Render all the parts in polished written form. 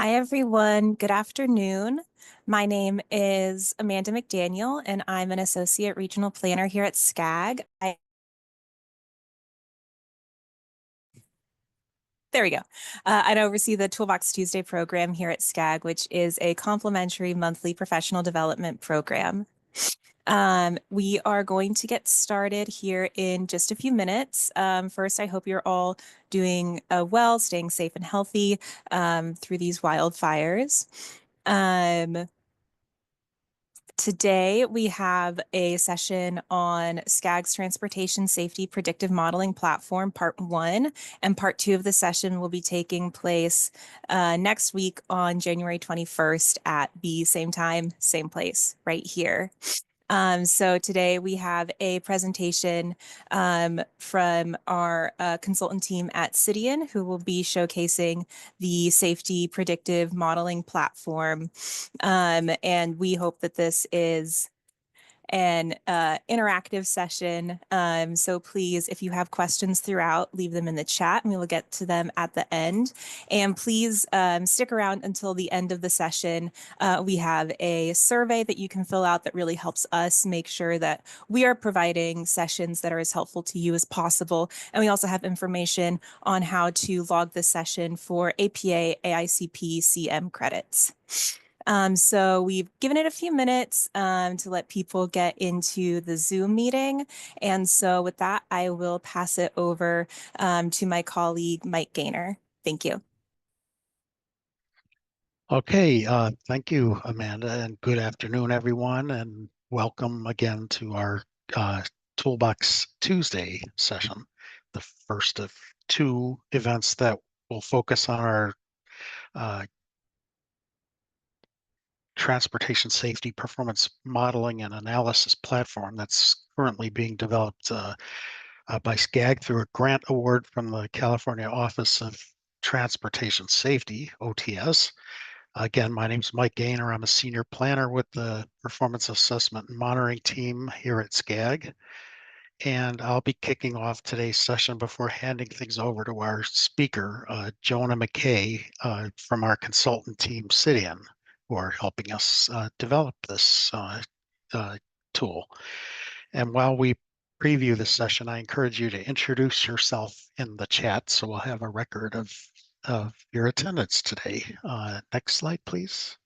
Hi, everyone. Good afternoon. My name is Amanda McDaniel, and I'm an Associate Regional Planner here at SCAG. There we go. I oversee the Toolbox Tuesday program here at SCAG, which is a complimentary monthly professional development program. We are going to get started here in just a few minutes. First, I hope you're all doing well, staying safe and healthy through these wildfires. Today, we have a session on SCAG's Transportation Safety Predictive Modeling Platform, Part 1, and Part 2 of the session will be taking place next week on January 21st at the same time, same place, right here. So today we have a presentation from our consultant team at Citian, who will be showcasing the safety predictive modeling platform. And we hope that this is an interactive session. So please, if you have questions throughout, leave them in the chat and we will get to them at the end. And please stick around until the end of the session. We have a survey that you can fill out that really helps us make sure that we are providing sessions that are as helpful to you as possible. And we also have information on how to log this session for APA, AICP, CM credits. So we've given it a few minutes to let people get into the Zoom meeting. And so with that, I will pass it over to my colleague, Mike Gaynor. Thank you. Okay, thank you, Amanda, and good afternoon, everyone, and welcome again to our Toolbox Tuesday session, the first of two events that will focus on our transportation safety performance modeling and analysis platform that's currently being developed by SCAG through a grant award from the California Office of Transportation Safety, OTS. Again, my name is Mike Gaynor. I'm a senior planner with the Performance Assessment and Monitoring team here at SCAG. And I'll be kicking off today's session before handing things over to our speaker, Jonah McKay, from our consultant team, Citian, who are helping us develop this tool. And while we preview this session, I encourage you to introduce yourself in the chat so we'll have a record of your attendance today. Next slide, please.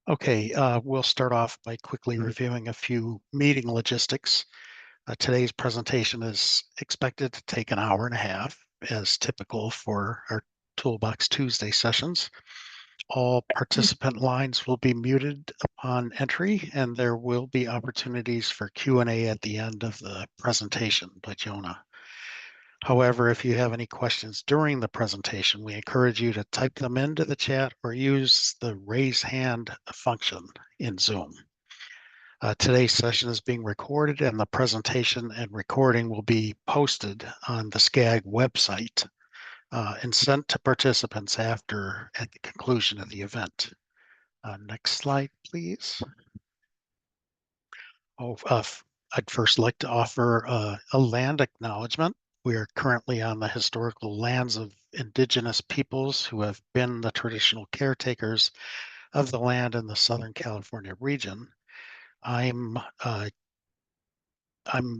Okay, we'll start off by quickly reviewing a few meeting logistics. Today's presentation is expected to take an hour and a half, as typical for our Toolbox Tuesday sessions. All participant lines will be muted upon entry, and there will be opportunities for Q&A at the end of the presentation by Jonah. However, if you have any questions during the presentation, we encourage you to type them into the chat or use the raise hand function in Zoom. Today's session is being recorded and the presentation and recording will be posted on the SCAG website and sent to participants at the conclusion of the event. Next slide, please. I'd first like to offer a land acknowledgement. We are currently on the historical lands of indigenous peoples who have been the traditional caretakers of the land in the Southern California region. I'm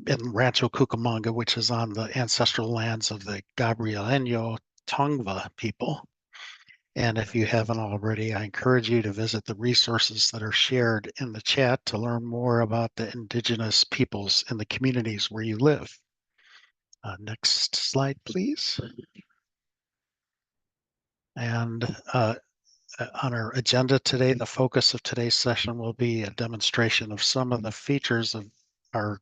in Rancho Cucamonga, which is on the ancestral lands of the Gabrielino Tongva people. And if you haven't already, I encourage you to visit the resources that are shared in the chat to learn more about the indigenous peoples in the communities where you live. Next slide, please. And on our agenda today, the focus of today's session will be a demonstration of some of the features of our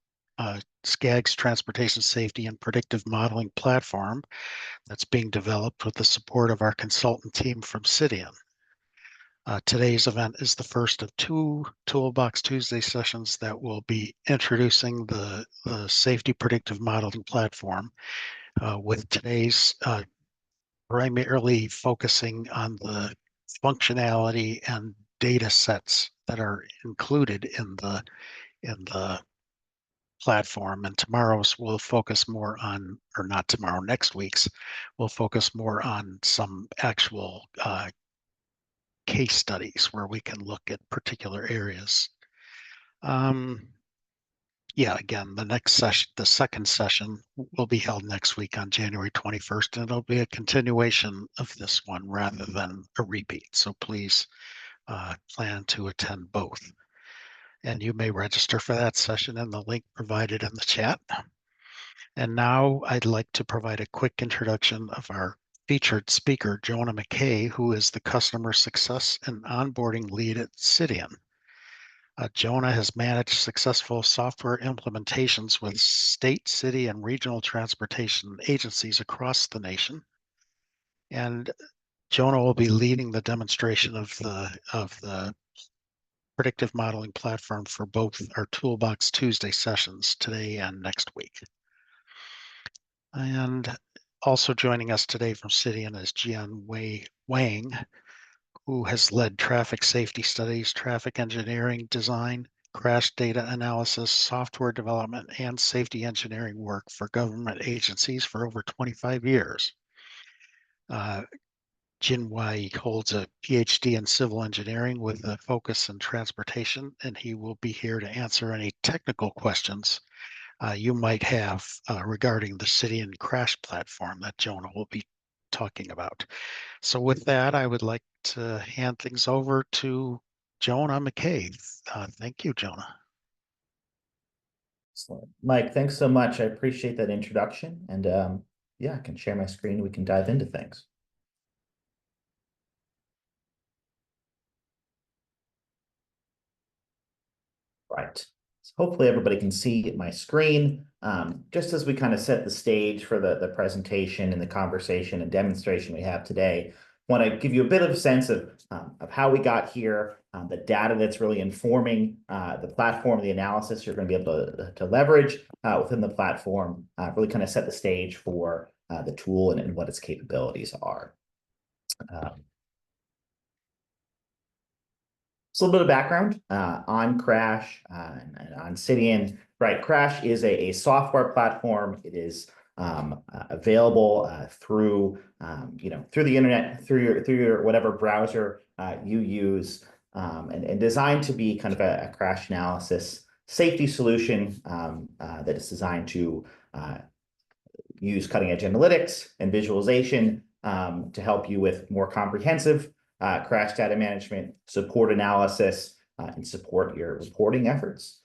SCAG's Transportation Safety and Predictive Modeling platform that's being developed with the support of our consultant team from Citian. Today's event is the first of two Toolbox Tuesday sessions that will be introducing the Safety Predictive Modeling platform, with today's primarily focusing on the functionality and data sets that are included in the platform, and tomorrow's will focus more on, or not tomorrow, next week's will focus more on some actual case studies where we can look at particular areas. Yeah, again, the next session, the second session will be held next week on January 21st, and it'll be a continuation of this one rather than a repeat. So please plan to attend both. And you may register for that session in the link provided in the chat. And now I'd like to provide a quick introduction of our featured speaker, Jonah McKay, who is the Customer Success and Onboarding Lead at Citian. Jonah has managed successful software implementations with state, city, and regional transportation agencies across the nation. And Jonah will be leading the demonstration of the predictive modeling platform for both our Toolbox Tuesday sessions today and next week. And also joining us today from Citian is Jian Wei Wang, who has led traffic safety studies, traffic engineering design, crash data analysis, software development, and safety engineering work for government agencies for over 25 years. Jin Wei holds a PhD in civil engineering with a focus in transportation, and he will be here to answer any technical questions you might have regarding the Citian crash platform that Jonah will be talking about. So with that, I would like to hand things over to Jonah McKay. Thank you, Jonah. Excellent. Mike, thanks so much. I appreciate that introduction. And yeah, I can share my screen. We can dive into things. Right. So hopefully everybody can see my screen. Just as we kind of set the stage for the presentation and the conversation and demonstration we have today, I want to give you a bit of a sense of how we got here, the data that's really informing the platform, the analysis you're going to be able to leverage within the platform, really kind of set the stage for the tool and what its capabilities are. So a little bit of background on Crash and on Citian. Right, Crash is a software platform. It is available through through the internet, through your whatever browser you use, and designed to be kind of a crash analysis safety solution that is designed to use cutting edge analytics and visualization to help you with more comprehensive crash data management, support analysis, and support your reporting efforts.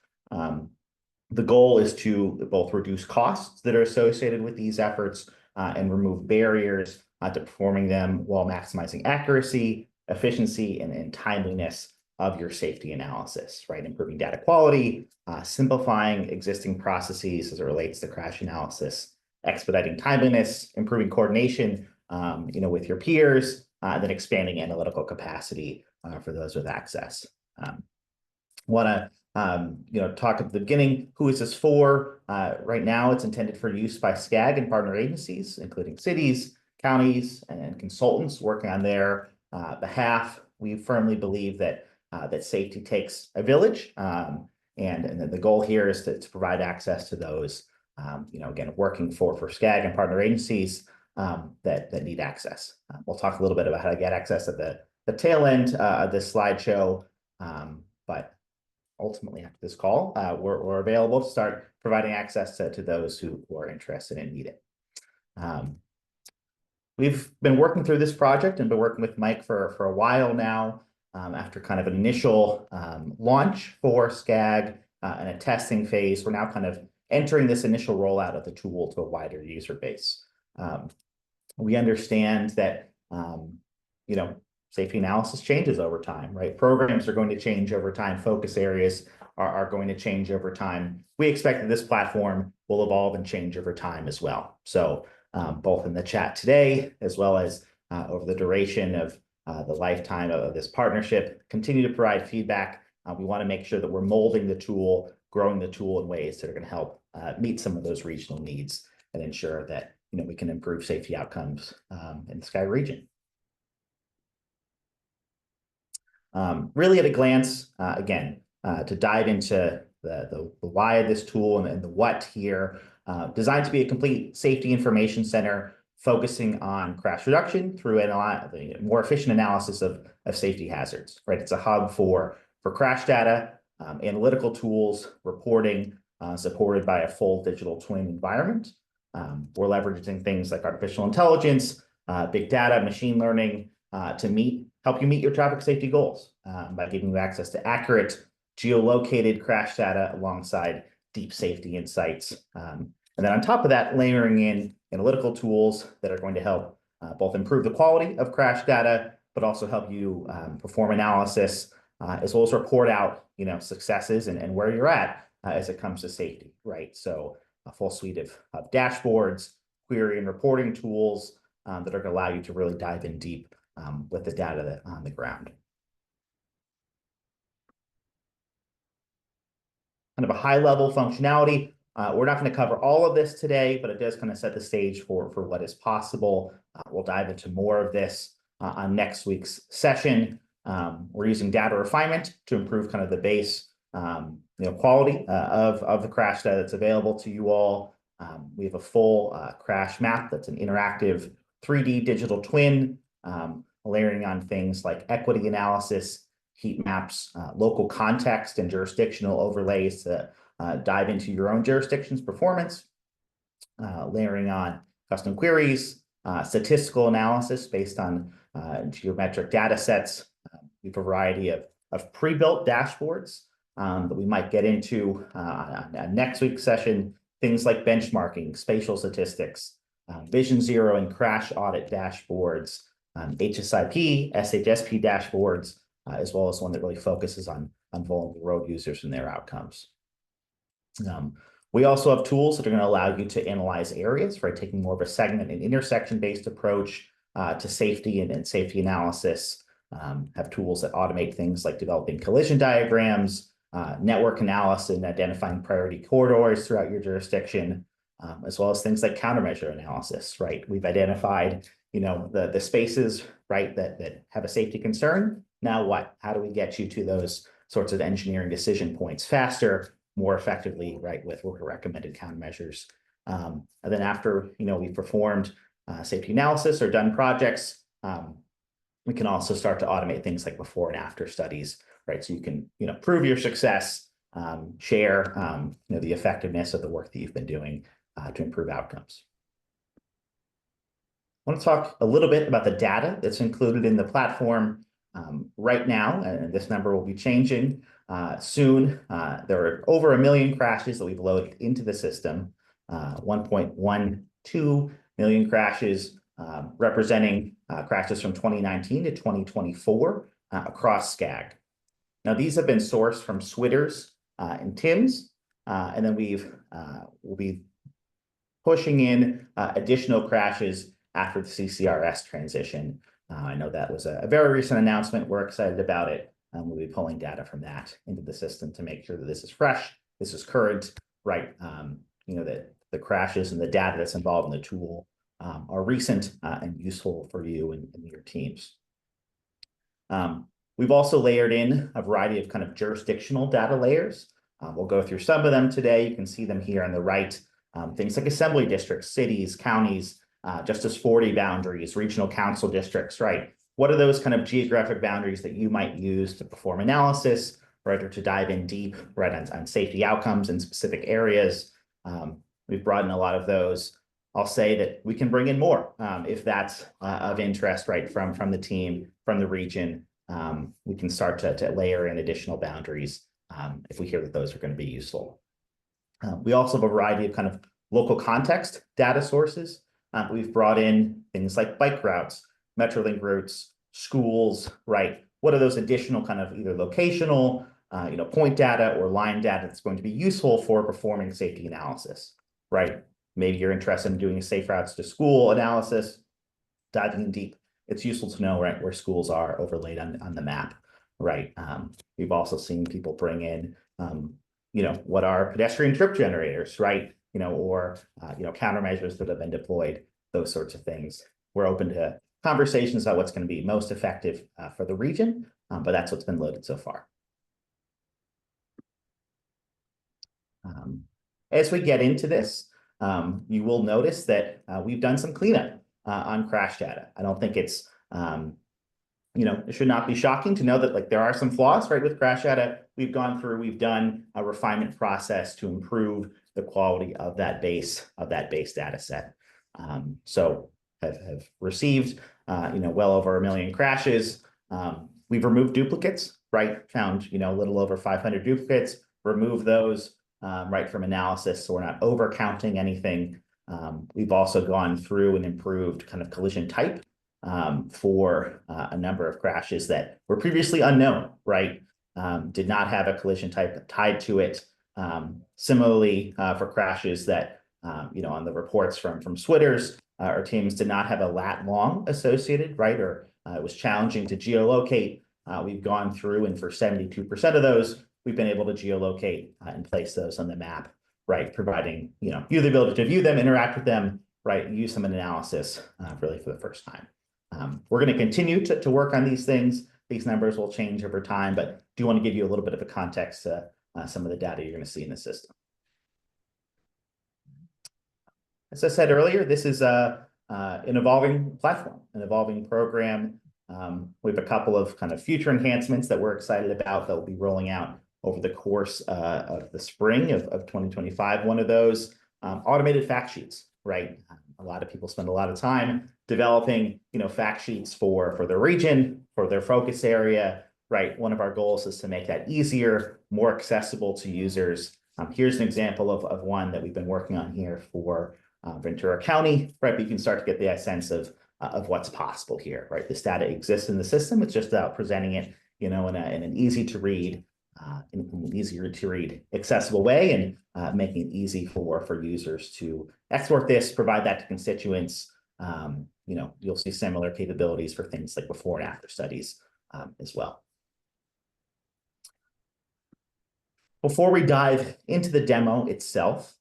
The goal is to both reduce costs that are associated with these efforts and remove barriers to performing them while maximizing accuracy, efficiency, and timeliness of your safety analysis, right? Improving data quality, simplifying existing processes as it relates to crash analysis, expediting timeliness, improving coordination, with your peers, then expanding analytical capacity for those with access. Want to talk at the beginning, who is this for? Right now, it's intended for use by SCAG and partner agencies, including cities, counties, and consultants working on their behalf. We firmly believe that that safety takes a village, and the goal here is to provide access to those, again, working for SCAG and partner agencies that need access. We'll talk a little bit about how to get access at the tail end of this slideshow, but ultimately after this call, we're available to start providing access to those who are interested and need it. We've been working through this project and been working with Mike for a while now. After kind of an initial launch for SCAG and a testing phase, we're now kind of entering this initial rollout of the tool to a wider user base. We understand that, safety analysis changes over time, right? Programs are going to change over time. Focus areas are going to change over time. We expect that this platform will evolve and change over time as well. So both in the chat today, as well as over the duration of the lifetime of this partnership, continue to provide feedback. We want to make sure that we're molding the tool, growing the tool in ways that are going to help meet some of those regional needs and ensure that we can improve safety outcomes in the SCAG region. Really at a glance, again, to dive into the why of this tool and the what here. Designed to be a complete safety information center, focusing on crash reduction through more efficient analysis of safety hazards. Right, it's a hub for crash data, analytical tools, reporting, supported by a full digital twin environment. We're leveraging things like artificial intelligence, big data, machine learning to help you meet your traffic safety goals by giving you access to accurate geolocated crash data alongside deep safety insights. And then on top of that, layering in analytical tools that are going to help both improve the quality of crash data, but also help you perform analysis, as well as report out, successes and where you're at as it comes to safety, right? So a full suite of dashboards, query and reporting tools that are going to allow you to really dive in deep with the data on the ground. Kind of a high-level functionality. We're not going to cover all of this today, but it does kind of set the stage for what is possible. We'll dive into more of this on next week's session. We're using data refinement to improve kind of the base quality of the crash data that's available to you all. We have a full crash map that's an interactive 3D digital twin, layering on things like equity analysis, heat maps, local context, and jurisdictional overlays to dive into your own jurisdiction's performance, layering on custom queries, statistical analysis based on geometric data sets. We have a variety of pre-built dashboards that we might get into on next week's session, things like benchmarking, spatial statistics, Vision Zero and crash audit dashboards, HSIP, SHSP dashboards, as well as one that really focuses on vulnerable road users and their outcomes. We also have tools that are going to allow you to analyze areas, right? Taking more of a segment and intersection-based approach to safety and safety analysis. Have tools that automate things like developing collision diagrams, network analysis, and identifying priority corridors throughout your jurisdiction, as well as things like countermeasure analysis, right? We've identified, the spaces, right, that have a safety concern. Now what? How do we get you to those sorts of engineering decision points faster, more effectively, right, with recommended countermeasures? And then after, we've performed safety analysis or done projects, we can also start to automate things like before and after studies, right? So you can, prove your success, share, the effectiveness of the work that you've been doing to improve outcomes. I want to talk a little bit about the data that's included in the platform right now, and this number will be changing soon. There are over 1 million crashes that we've loaded into the system, 1.12 million crashes, representing crashes from 2019 to 2024 across SCAG. Now, these have been sourced from Switters and Tim's, and then we'll be pushing in additional crashes after the CCRS transition. I know that was a very recent announcement. We're excited about it. We'll be pulling data from that into the system to make sure that this is fresh, this is current, right? That the crashes and the data that's involved in the tool are recent and useful for you and your teams. We've also layered in a variety of kind of jurisdictional data layers. We'll go through some of them today. You can see them here on the right. Things like assembly districts, cities, counties, Justice 40 boundaries, regional council districts, right? What are those kind of geographic boundaries that you might use to perform analysis, right, or to dive in deep, right, on safety outcomes in specific areas? We've brought in a lot of those. I'll say that we can bring in more if that's of interest, right, from the team, from the region. We can start to layer in additional boundaries if we hear that those are going to be useful. We also have a variety of kind of local context data sources. We've brought in things like bike routes, Metrolink routes, schools, right? What are those additional kind of either locational, point data or line data that's going to be useful for performing safety analysis, right? Maybe you're interested in doing a safe routes to school analysis, diving in deep. It's useful to know, right, where schools are overlaid on the map, right? We've also seen people bring in, what are pedestrian trip generators, right? Or countermeasures that have been deployed, those sorts of things. We're open to conversations about what's going to be most effective for the region, but that's what's been loaded so far. As we get into this, you will notice that we've done some cleanup on crash data. I don't think it's, it should not be shocking to know that like there are some flaws, right, with crash data. We've gone through, we've done a refinement process to improve the quality of that base data set. So have received, well over 1 million crashes. We've removed duplicates, right? Found, a little over 500 duplicates, removed those, right, from analysis. So we're not over counting anything. We've also gone through and improved kind of collision type for a number of crashes that were previously unknown, right? Did not have a collision type tied to it. Similarly, for crashes that, on the reports from Switters, our teams did not have a lat long associated, right? Or it was challenging to geolocate. We've gone through, and for 72% of those, we've been able to geolocate and place those on the map, right? Providing, you the ability to view them, interact with them, right? Use them in analysis really for the first time. We're going to continue to work on these things. These numbers will change over time, but do want to give you a little bit of a context to some of the data you're going to see in the system. As I said earlier, this is an evolving platform, an evolving program. We have a couple of kind of future enhancements that we're excited about that will be rolling out over the course of the spring of 2025. One of those, automated fact sheets, right? A lot of people spend a lot of time developing, fact sheets for their region, for their focus area, right? One of our goals is to make that easier, more accessible to users. Here's an example of one that we've been working on here for Ventura County, right? But you can start to get the sense of what's possible here, right? This data exists in the system. It's just about presenting it, in an easy to read, in an easier to read, accessible way, and making it easy for users to export this, provide that to constituents. You'll see similar capabilities for things like before and after studies as well. Before we dive into the demo itself,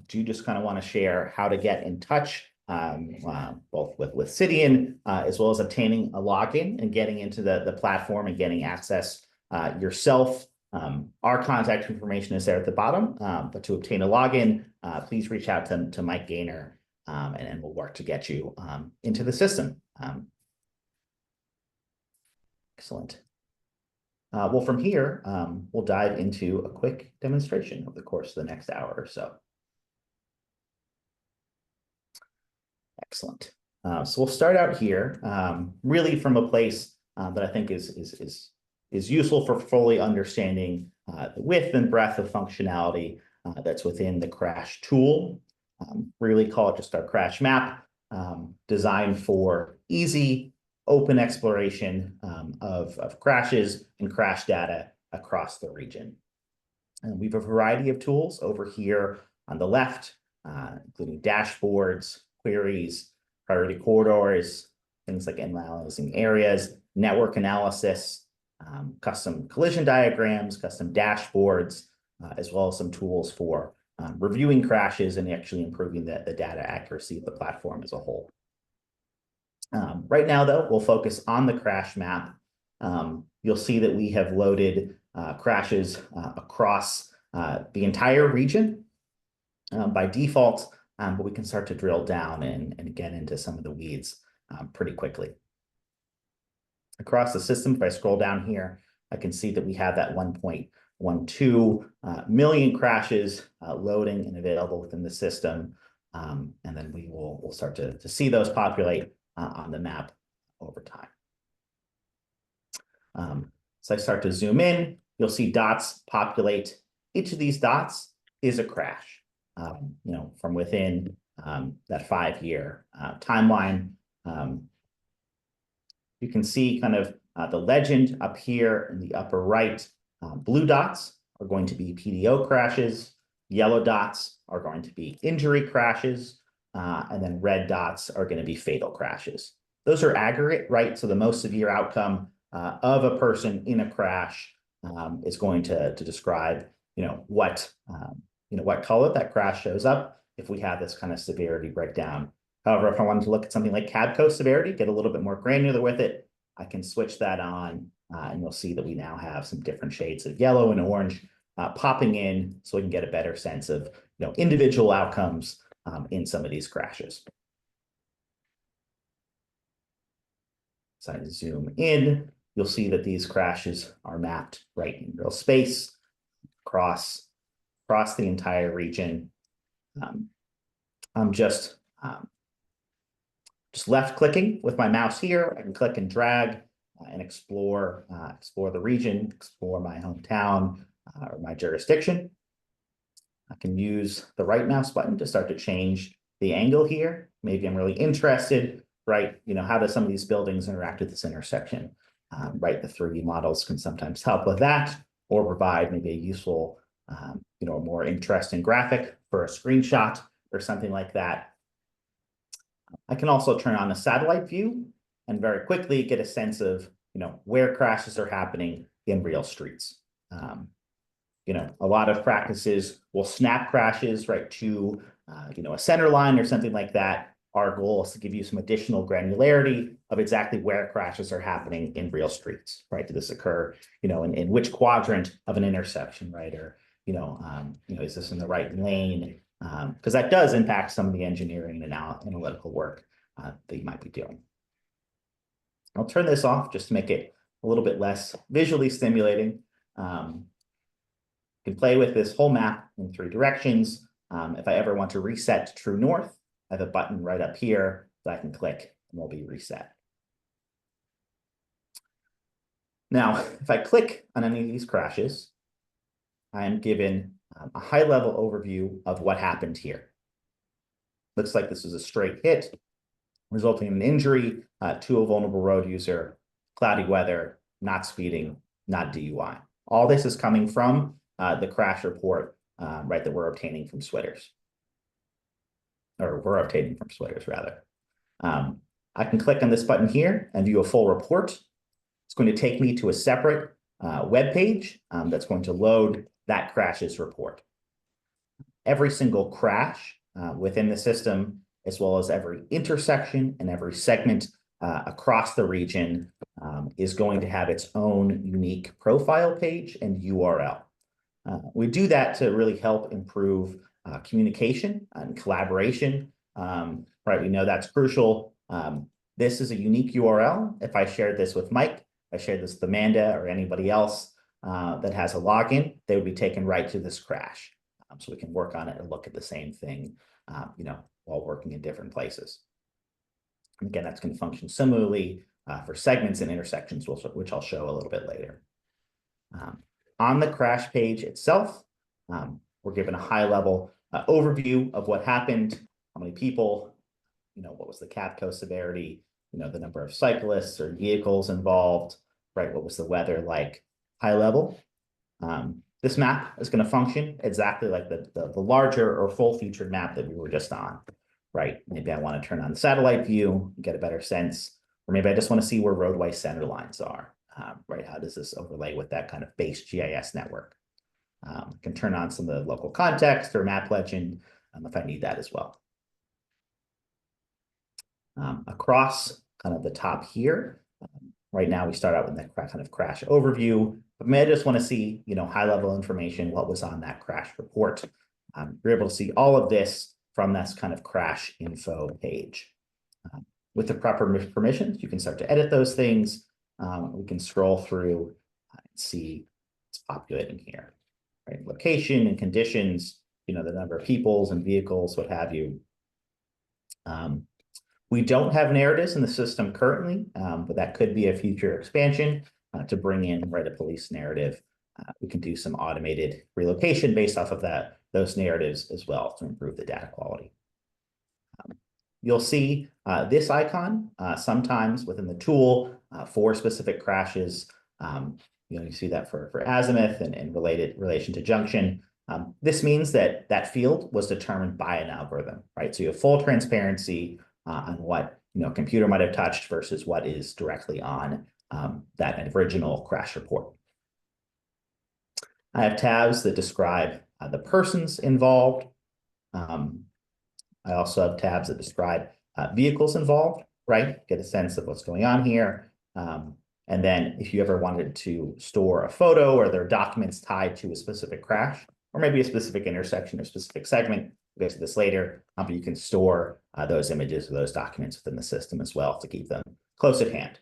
do you just kind of want to share how to get in touch both with Citian as well as obtaining a login and getting into the platform and getting access yourself? Our contact information is there at the bottom, but to obtain a login, please reach out to Mike Gaynor, and we'll work to get you into the system. Excellent. Well, from here, we'll dive into a quick demonstration over the course of the next hour or so. Excellent. So we'll start out here, really from a place that I think is useful for fully understanding the width and breadth of functionality that's within the crash tool. Really call it just our crash map, designed for easy, open exploration of crashes and crash data across the region. And we have a variety of tools over here on the left, including dashboards, queries, priority corridors, things like analyzing areas, network analysis, custom collision diagrams, custom dashboards, as well as some tools for reviewing crashes and actually improving the data accuracy of the platform as a whole. Right now, though, we'll focus on the crash map. You'll see that we have loaded crashes across the entire region by default, but we can start to drill down and get into some of the weeds pretty quickly. Across the system, if I scroll down here, I can see that we have that 1.12 million crashes loading and available within the system. And then we'll start to see those populate on the map over time. So I start to zoom in, you'll see dots populate. Each of these dots is a crash, from within that 5-year timeline. You can see kind of the legend up here in the upper right. Blue dots are going to be PDO crashes. Yellow dots are going to be injury crashes. And then red dots are going to be fatal crashes. Those are aggregate, right? So the most severe outcome of a person in a crash is going to describe, what color that crash shows up if we have this kind of severity breakdown. However, if I wanted to look at something like CABCO severity, get a little bit more granular with it, I can switch that on, and you'll see that we now have some different shades of yellow and orange popping in so we can get a better sense of individual outcomes in some of these crashes. So I zoom in, you'll see that these crashes are mapped right in real space across the entire region. I'm just left clicking with my mouse here. I can click and drag and explore the region, explore my hometown or my jurisdiction. I can use the right mouse button to start to change the angle here. Maybe I'm really interested, right? How do some of these buildings interact with this intersection? Right, the 3D models can sometimes help with that, or provide maybe a useful, a more interesting graphic for a screenshot or something like that. I can also turn on a satellite view and very quickly get a sense of, where crashes are happening in real streets. A lot of practices will snap crashes right to, a center line or something like that. Our goal is to give you some additional granularity of exactly where crashes are happening in real streets, right? Did this occur, in which quadrant of an intersection, right? Or, is this in the right lane? Because that does impact some of the engineering and analytical work that you might be doing. I'll turn this off just to make it a little bit less visually stimulating. You can play with this whole map in 3 directions. If I ever want to reset to true north, I have a button right up here that I can click and will be reset. Now, if I click on any of these crashes, I am given a high-level overview of what happened here. Looks like this was a straight hit, resulting in an injury to a vulnerable road user, cloudy weather, not speeding, not DUI. All this is coming from the crash report, right, that we're obtaining from Switters. Or we're obtaining from Switters, rather. I can click on this button here and view a full report. It's going to take me to a separate web page that's going to load that crashes report. Every single crash within the system, as well as every intersection and every segment across the region, is going to have its own unique profile page and URL. We do that to really help improve communication and collaboration. Right, we know that's crucial. This is a unique URL. If I shared this with Mike, I shared this with Amanda or anybody else that has a login, they would be taken right to this crash. So we can work on it and look at the same thing, while working in different places. And again, that's going to function similarly for segments and intersections, which I'll show a little bit later. On the crash page itself, we're given a high-level overview of what happened, how many people, what was the CAPCO severity, the number of cyclists or vehicles involved, right? What was the weather like? High level. This map is going to function exactly like the larger or full-featured map that we were just on, right? Maybe I want to turn on the satellite view, get a better sense, or maybe I just want to see where roadway center lines are, right? How does this overlay with that kind of base GIS network? Can turn on some of the local context or map legend if I need that as well. Across kind of the top here, right now we start out with that kind of crash overview. But maybe I just want to see, high-level information, what was on that crash report. You're able to see all of this from this kind of crash info page. With the proper permissions, you can start to edit those things. We can scroll through and see what's populating here, right? Location and conditions, the number of peoples and vehicles, what have you. We don't have narratives in the system currently, but that could be a future expansion to bring in, right, a police narrative. We can do some automated relocation based off of those narratives as well to improve the data quality. You'll see this icon sometimes within the tool for specific crashes. You see that for azimuth and relation to junction. This means that that field was determined by an algorithm, right? So you have full transparency on what a computer might have touched versus what is directly on that original crash report. I have tabs that describe the persons involved. I also have tabs that describe vehicles involved, right? Get a sense of what's going on here. And then if you ever wanted to store a photo or there are documents tied to a specific crash, or maybe a specific intersection or specific segment, we'll get to this later, but you can store those images or those documents within the system as well to keep them close at hand.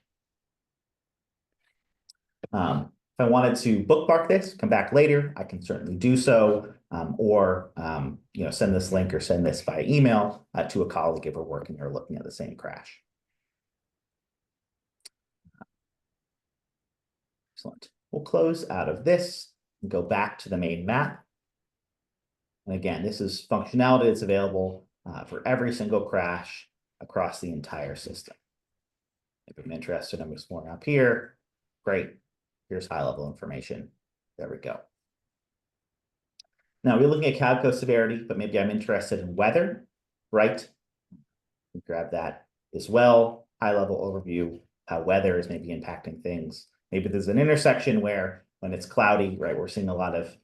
If I wanted to bookmark this, come back later, I can certainly do so, or send this link or send this by email to a colleague if we're working or looking at the same crash. Excellent. We'll close out of this and go back to the main map. And again, this is functionality that's available for every single crash across the entire system. If I'm interested, I'm exploring up here. Great. Here's high-level information. There we go. Now we're looking at Cavco severity, but maybe I'm interested in weather, right? Grab that as well. High-level overview, how weather is maybe impacting things. Maybe there's an intersection where when it's cloudy, right, we're seeing a lot of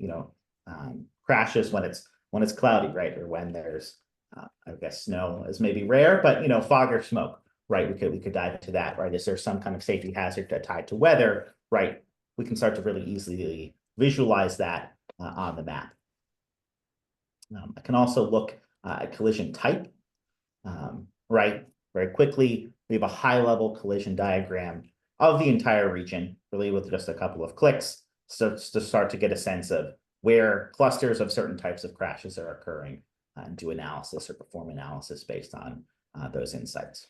crashes when it's cloudy, right, or when there's I guess snow is maybe rare, but fog or smoke, right? We could dive into that, right? Is there some kind of safety hazard tied to weather, right? We can start to really easily visualize that on the map. I can also look at collision type, right? Very quickly, we have a high-level collision diagram of the entire region, really with just a couple of clicks, so to start to get a sense of where clusters of certain types of crashes are occurring and do analysis or perform analysis based on those insights.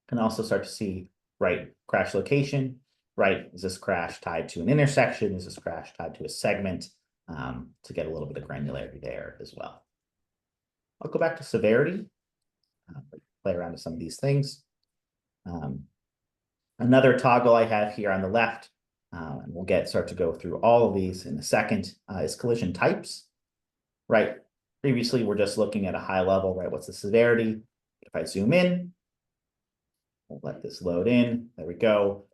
Can also start to see, right, crash location, right? Is this crash tied to an intersection? Is this crash tied to a segment? To get a little bit of granularity there as well. I'll go back to severity, play around with some of these things. Another toggle I have here on the left, and we'll start to go through all of these in a second, is collision types, right? Previously, we're just looking at a high level, right? What's the severity? If I zoom in, we'll let this load in. There we go.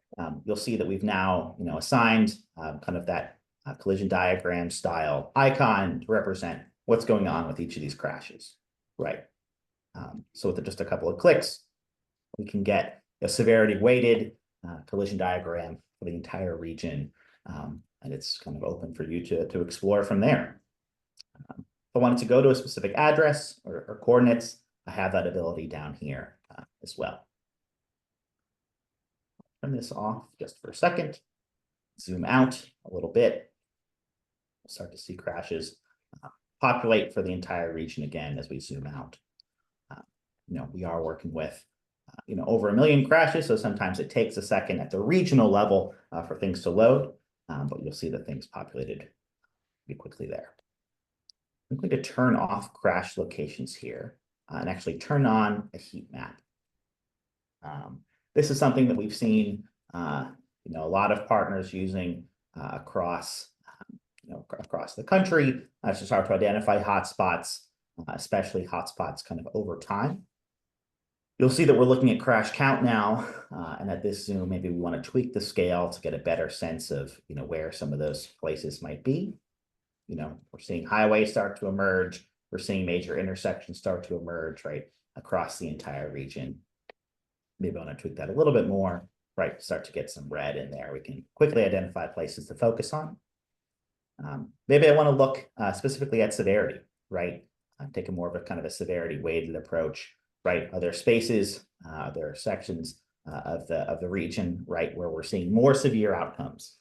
You'll see that we've now, assigned kind of that collision diagram style icon to represent what's going on with each of these crashes, right? So with just a couple of clicks, we can get a severity weighted collision diagram for the entire region, and it's kind of open for you to explore from there. If I wanted to go to a specific address or coordinates, I have that ability down here as well. Turn this off just for a second, zoom out a little bit. We'll start to see crashes populate for the entire region again as we zoom out. We are working with over 1 million crashes, so sometimes it takes a second at the regional level for things to load, but you'll see that things populated pretty quickly there. I'm going to turn off crash locations here and actually turn on a heat map. This is something that we've seen a lot of partners using across the country to start to identify hotspots, especially hotspots kind of over time. You'll see that we're looking at crash count now, and at this zoom, maybe we want to tweak the scale to get a better sense of where some of those places might be. We're seeing highways start to emerge. We're seeing major intersections start to emerge, right, across the entire region. Maybe I want to tweak that a little bit more, right, start to get some red in there. We can quickly identify places to focus on. Maybe I want to look specifically at severity, right? I'm taking more of a kind of a severity weighted approach, right? Are there spaces, there are sections of the region, right, where we're seeing more severe outcomes?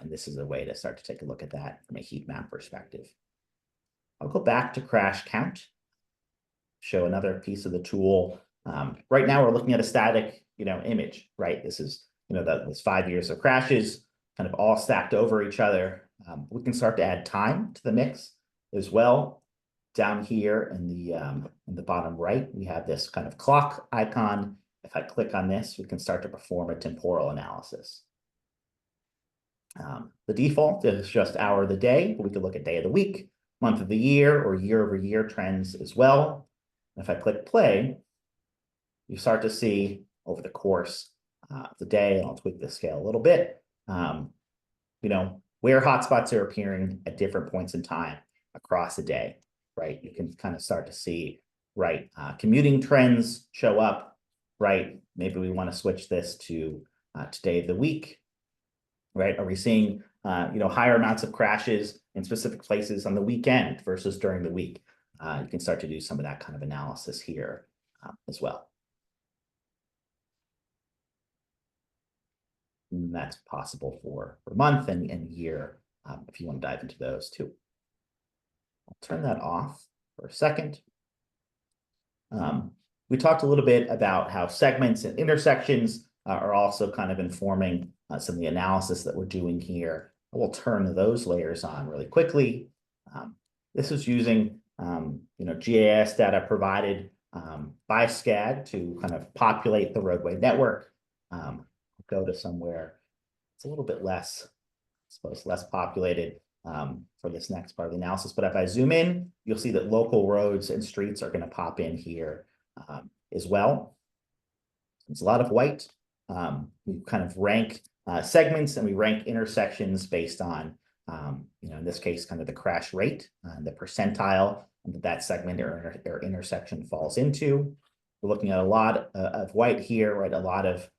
And this is a way to start to take a look at that from a heat map perspective. I'll go back to crash count, show another piece of the tool. Right now, we're looking at a static, image, right? This is, this 5 years of crashes, kind of all stacked over each other. We can start to add time to the mix as well. Down here in the bottom right, we have this kind of clock icon. If I click on this, we can start to perform a temporal analysis. The default is just hour of the day, but we could look at day of the week, month of the year, or year-over-year trends as well. And if I click play, you start to see over the course of the day, and I'll tweak the scale a little bit, where hotspots are appearing at different points in time across the day, right? You can kind of start to see, right, commuting trends show up, right? Maybe we want to switch this to to day of the week, right? Are we seeing higher amounts of crashes in specific places on the weekend versus during the week? You can start to do some of that kind of analysis here as well. And that's possible for month and year if you want to dive into those too. I'll turn that off for a second. We talked a little bit about how segments and intersections are also kind of informing some of the analysis that we're doing here. We'll turn those layers on really quickly. This is using GIS data provided by SCAG to kind of populate the roadway network. Go to somewhere it's a little bit less, I suppose, less populated for this next part of the analysis. But if I zoom in, you'll see that local roads and streets are going to pop in here as well. There's a lot of white. We kind of rank segments and we rank intersections based on, in this case, kind of the crash rate, the percentile that segment or intersection falls into. We're looking at a lot of white here, right? A lot of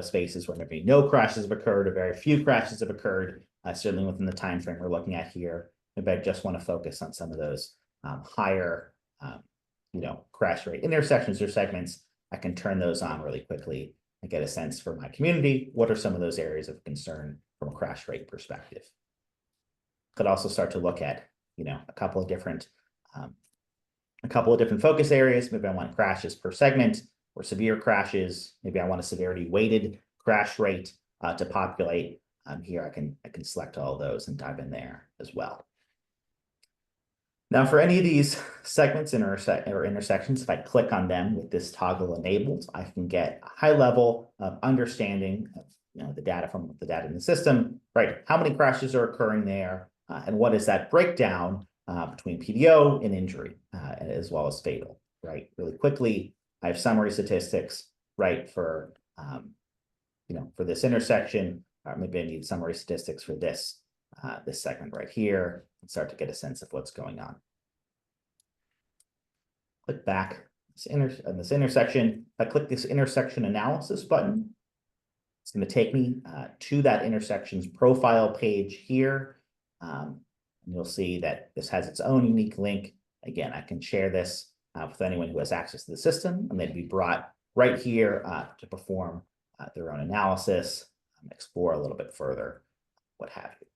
spaces where maybe no crashes have occurred or very few crashes have occurred, certainly within the time frame we're looking at here. Maybe I just want to focus on some of those higher, crash rate intersections or segments. I can turn those on really quickly and get a sense for my community. What are some of those areas of concern from a crash rate perspective? Could also start to look at, a couple of different focus areas. Maybe I want crashes per segment or severe crashes. Maybe I want a severity weighted crash rate to populate. Here I can select all those and dive in there as well. Now, for any of these segments or intersections, if I click on them with this toggle enabled, I can get a high level of understanding of the data from the data in the system, right? How many crashes are occurring there, and what is that breakdown between PDO and injury, as well as fatal, right? Really quickly, I have summary statistics, right, for for this intersection. Maybe I need summary statistics for this segment right here and start to get a sense of what's going on. Click back on this intersection. If I click this intersection analysis button, it's going to take me to that intersection's profile page here. And you'll see that this has its own unique link. Again, I can share this with anyone who has access to the system, and they'd be brought right here to perform their own analysis, explore a little bit further, what have you.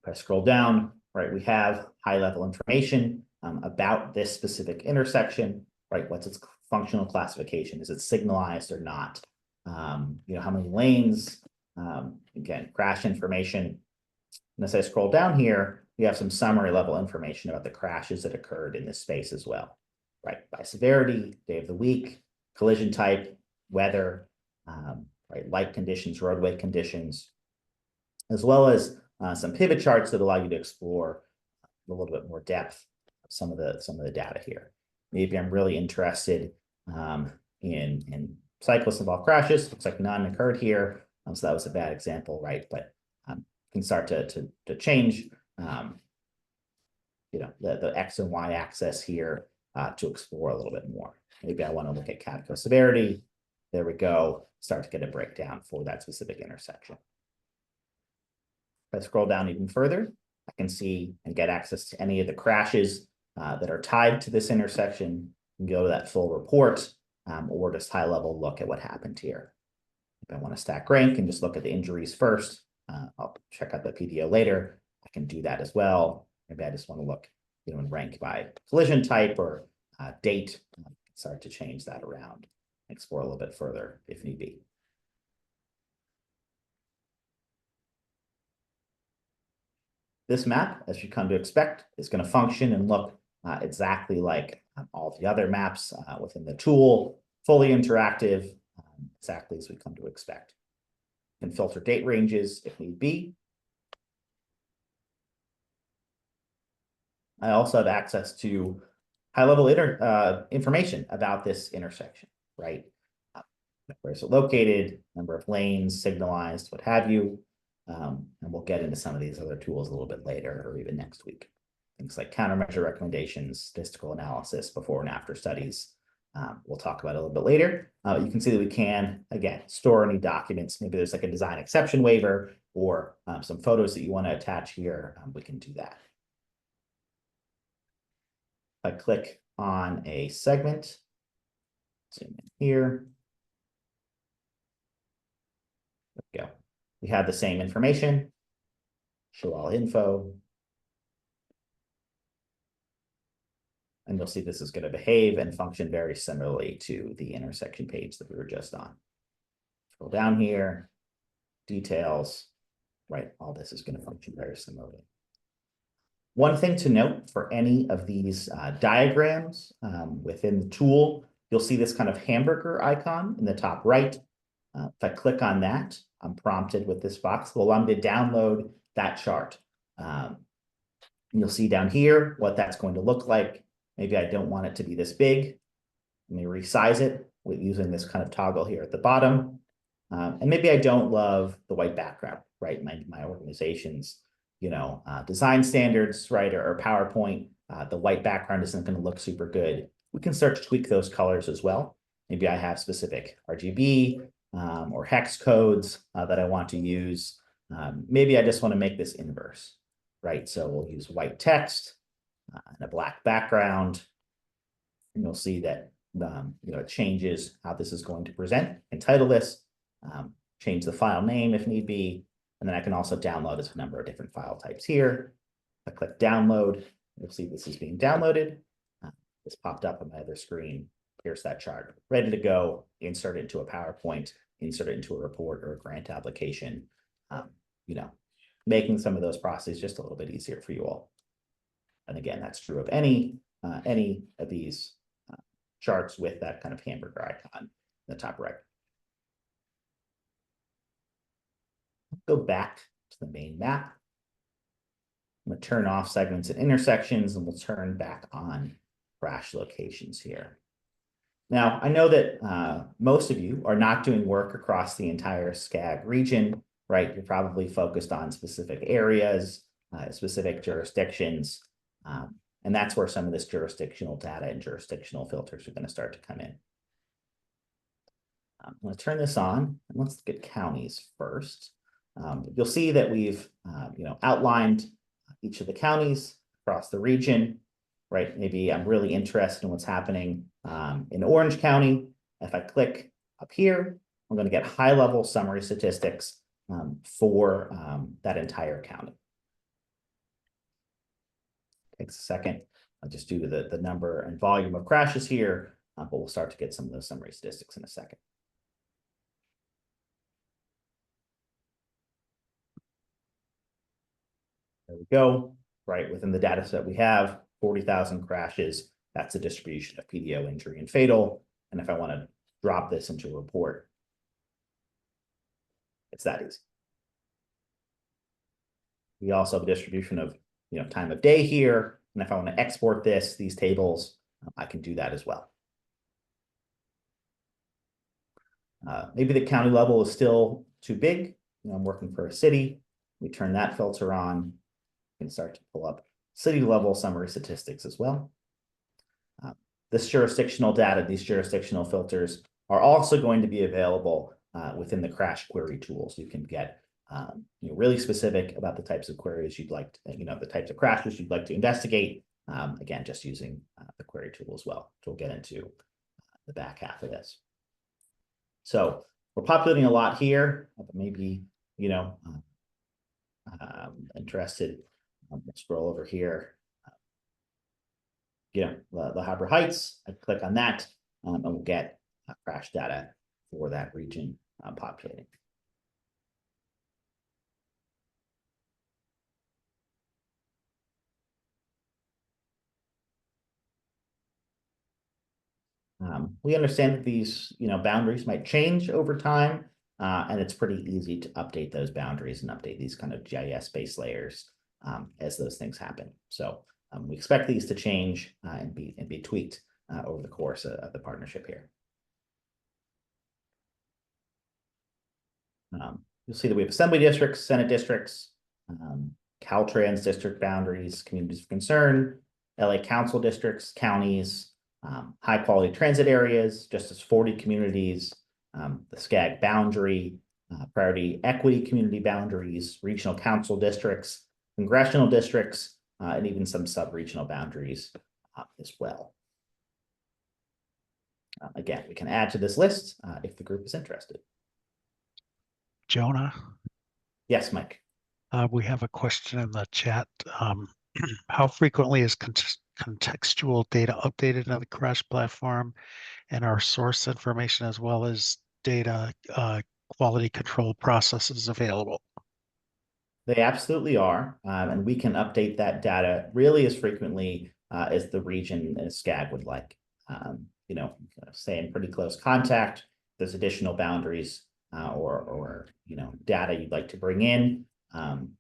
If I scroll down, right, we have high-level information about this specific intersection, right? What's its functional classification? Is it signalized or not? How many lanes? Again, crash information. And as I scroll down here, we have some summary level information about the crashes that occurred in this space as well, right? By severity, day of the week, collision type, weather, right? Light conditions, roadway conditions, as well as some pivot charts that allow you to explore a little bit more depth of some of the data here. Maybe I'm really interested in cyclists involved crashes. Looks like none occurred here, so that was a bad example, right? But can start to change the X and Y axis here to explore a little bit more. Maybe I want to look at CATCO severity. There we go. Start to get a breakdown for that specific intersection. If I scroll down even further, I can see and get access to any of the crashes that are tied to this intersection and go to that full report or just high level look at what happened here. If I want to stack rank and just look at the injuries first, I'll check out the PDO later. I can do that as well. Maybe I just want to look, and rank by collision type or date. Start to change that around, explore a little bit further if need be. This map, as you come to expect, is going to function and look exactly like all the other maps within the tool, fully interactive, exactly as we come to expect. Can filter date ranges if need be. I also have access to high-level information about this intersection, right? Where is it located, number of lanes, signalized, what have you. And we'll get into some of these other tools a little bit later or even next week. Things like countermeasure recommendations, statistical analysis, before and after studies, we'll talk about it a little bit later. You can see that we can, again, store any documents. Maybe there's like a design exception waiver or some photos that you want to attach here. We can do that. If I click on a segment, zoom in here. There we go. We have the same information. Show all info. And you'll see this is going to behave and function very similarly to the intersection page that we were just on. Scroll down here, details, right? All this is going to function very similarly. One thing to note for any of these diagrams within the tool, you'll see this kind of hamburger icon in the top right. If I click on that, I'm prompted with this box. Will allow me to download that chart. You'll see down here what that's going to look like. Maybe I don't want it to be this big. Let me resize it with using this kind of toggle here at the bottom. And maybe I don't love the white background, right? My organization's, design standards, right, or PowerPoint, the white background isn't going to look super good. We can start to tweak those colors as well. Maybe I have specific RGB or hex codes that I want to use. Maybe I just want to make this inverse, right? So we'll use white text and a black background. And you'll see that it changes how this is going to present. Entitle this, change the file name if need be, and then I can also download as a number of different file types here. If I click download, you'll see this is being downloaded. This popped up on my other screen. Here's that chart, ready to go. Insert it into a PowerPoint, insert it into a report or a grant application. Making some of those processes just a little bit easier for you all. And again, that's true of any of these charts with that kind of hamburger icon in the top right. Go back to the main map. I'm going to turn off segments and intersections, and we'll turn back on crash locations here. Now, I know that most of you are not doing work across the entire SCAG region, right? You're probably focused on specific areas, specific jurisdictions. And that's where some of this jurisdictional data and jurisdictional filters are going to start to come in. I'm going to turn this on, and let's look at counties first. You'll see that we've outlined each of the counties across the region, right? Maybe I'm really interested in what's happening in Orange County. If I click up here, I'm going to get high-level summary statistics for that entire county. Takes a second, just due to the number and volume of crashes here, but we'll start to get some of those summary statistics in a second. There we go, right? Within the data set we have 40,000 crashes. That's a distribution of PDO, injury, and fatal. And if I want to drop this into a report, it's that easy. We also have a distribution of time of day here. And if I want to export these tables, I can do that as well. Maybe the county level is still too big. I'm working for a city. We turn that filter on. We can start to pull up city level summary statistics as well. This jurisdictional data, these jurisdictional filters are also going to be available within the crash query tools. You can get really specific about the types of queries you'd like to, the types of crashes you'd like to investigate. Again, just using the query tool as well, which we'll get into the back half of this. So we're populating a lot here, but maybe, interested, let's scroll over here. The Harbor Heights, I click on that, and we'll get crash data for that region populating. We understand that these, boundaries might change over time, and it's pretty easy to update those boundaries and update these kind of GIS base layers as those things happen. So we expect these to change and be tweaked over the course of the partnership here. You'll see that we have assembly districts, Senate districts, Caltrans district boundaries, communities of concern, LA council districts, counties, high quality transit areas, just as 40 communities, the SCAG boundary, priority equity community boundaries, regional council districts, congressional districts, and even some sub-regional boundaries as well. Again, we can add to this list if the group is interested. Jonah, Yes, Mike. we have a question in the chat. How frequently is contextual data updated on the Crash platform, and our source information as well as data quality control processes available? They absolutely are, and we can update that data really as frequently as the region and SCAG would like. You know, stay in pretty close contact. There's additional boundaries or you know, data you'd like to bring in.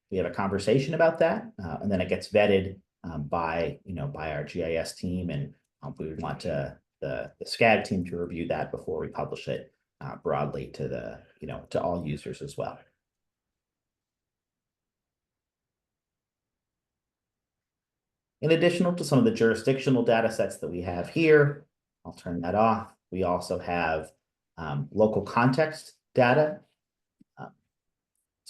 We have a conversation about that, and then it gets vetted by our GIS team, and we would want the SCAG team to review that before we publish it broadly to to all users as well. In addition to some of the jurisdictional data sets that we have here, I'll turn that off. We also have local context data.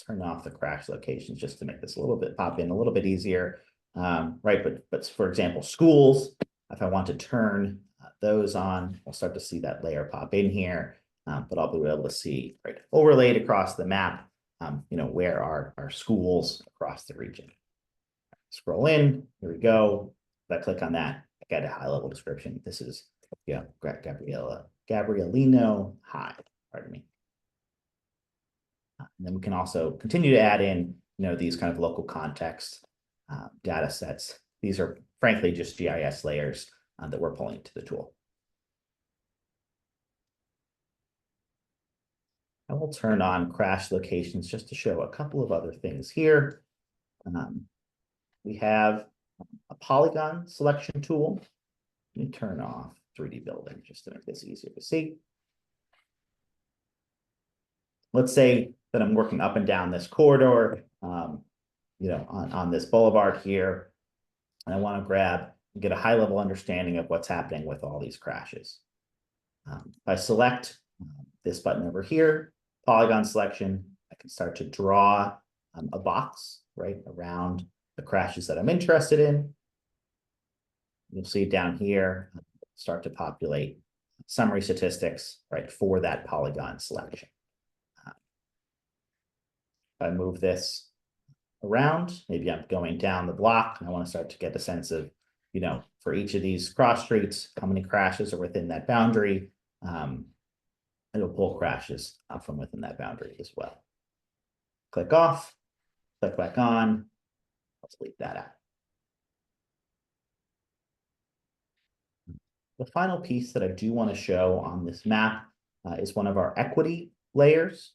Turn off the crash locations just to make this a little bit pop in a little bit easier. Right, but for example, schools, if I want to turn those on, we'll start to see that layer pop in here, but I'll be able to see right overlaid across the map, you know, where are our schools across the region. Scroll in, here we go. If I click on that, I get a high level description. This is, yeah, Gabrielino High, pardon me. And then we can also continue to add in, you know, these kind of local context data sets. These are frankly just GIS layers that we're pulling to the tool. I will turn on crash locations just to show a couple of other things here. We have a polygon selection tool. Let me turn off 3D building just to make this easier to see. Let's say that I'm working up and down this corridor, you know, on this boulevard here, and I want to get a high level understanding of what's happening with all these crashes. If I select this button over here, polygon selection, I can start to draw a box right around the crashes that I'm interested in. You'll see down here, start to populate summary statistics, right, for that polygon selection. If I move this around, maybe I'm going down the block and I want to start to get a sense of, you know, for each of these cross streets, how many crashes are within that boundary. It'll pull crashes from within that boundary as well. Click off, click back on. Let's leave that out. The final piece that I do want to show on this map is one of our equity layers.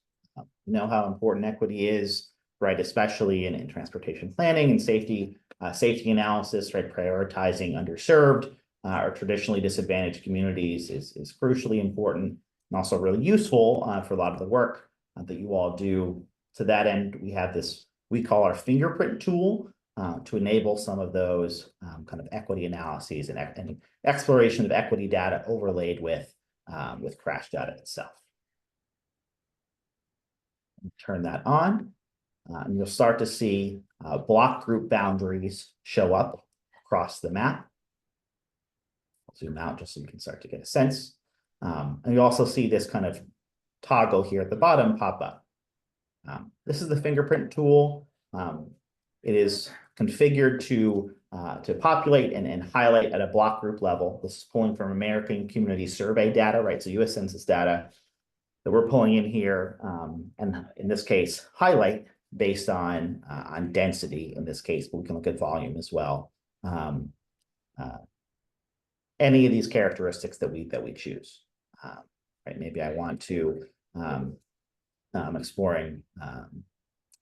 You know how important equity is, right? Especially in transportation planning and safety analysis, right? Prioritizing underserved or traditionally disadvantaged communities is crucially important and also really useful for a lot of the work that you all do. To that end, we have this, we call our fingerprint tool to enable some of those kind of equity analyses and exploration of equity data overlaid with crash data itself. Turn that on, and you'll start to see block group boundaries show up across the map. I'll zoom out just so you can start to get a sense. And you also see this kind of toggle here at the bottom pop up. This is the fingerprint tool. It is configured to populate and highlight at a block group level. This is pulling from American Community Survey data, right? So US Census data that we're pulling in here, and in this case, highlight based on density in this case, but we can look at volume as well. Any of these characteristics that we choose, right? Maybe I want to exploring.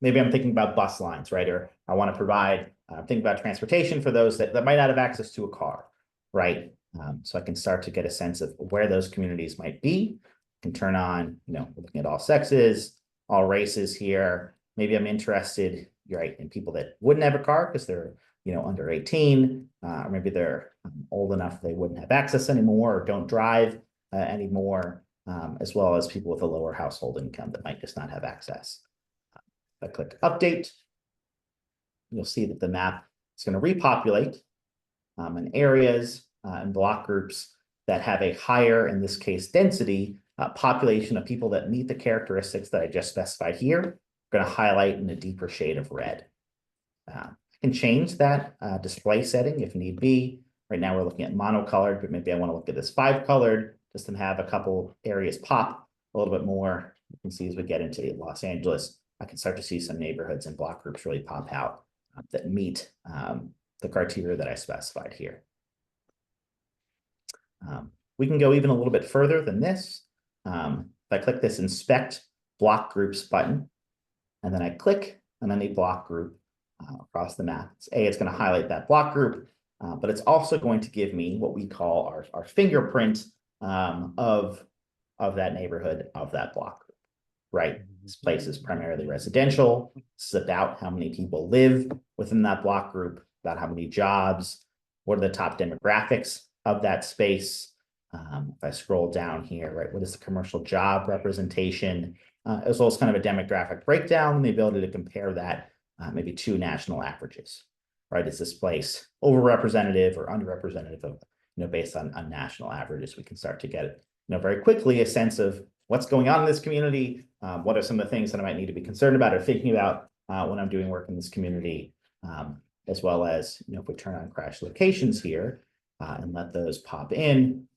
Maybe I'm thinking about bus lines, right? Or I want to provide, think about transportation for those that might not have access to a car, right? So I can start to get a sense of where those communities might be. Can turn on, you know, looking at all sexes, all races here. Maybe I'm interested, right, in people that wouldn't have a car because they're, under 18, or maybe they're old enough they wouldn't have access anymore or don't drive anymore, as well as people with a lower household income that might just not have access. If I click update, you'll see that the map is going to repopulate in areas and block groups that have a higher, in this case, density population of people that meet the characteristics that I just specified here. I'm going to highlight in a deeper shade of red. I can change that display setting if need be. Right now we're looking at monocolored, but maybe I want to look at this 5-colored just to have a couple areas pop a little bit more. You can see as we get into Los Angeles, I can start to see some neighborhoods and block groups really pop out that meet the criteria that I specified here. We can go even a little bit further than this. If I click this Inspect Block Groups button, and then I click on any block group across the map, it's going to highlight that block group, but it's also going to give me what we call our fingerprint of that neighborhood, of that block group, right? This place is primarily residential. This is about how many people live within that block group, about how many jobs, what are the top demographics of that space. If I scroll down here, right, what is the commercial job representation, as well as kind of a demographic breakdown and the ability to compare that maybe to national averages, right? Is this place overrepresentative or underrepresentative of, based on national averages? We can start to get, very quickly a sense of what's going on in this community. What are some of the things that I might need to be concerned about or thinking about when I'm doing work in this community, as well as, if we turn on crash locations here and let those pop in,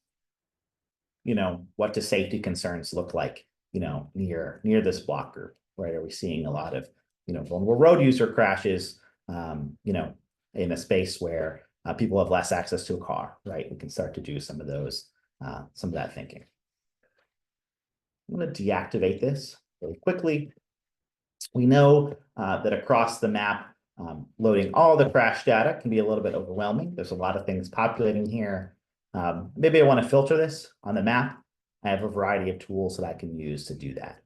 what do safety concerns look like, near this block group, right? Are we seeing a lot of, vulnerable road user crashes, in a space where people have less access to a car, right? We can start to do some of those, some of that thinking. I'm going to deactivate this really quickly. We know that across the map, loading all the crash data can be a little bit overwhelming. There's a lot of things populating here. Maybe I want to filter this on the map. I have a variety of tools that I can use to do that,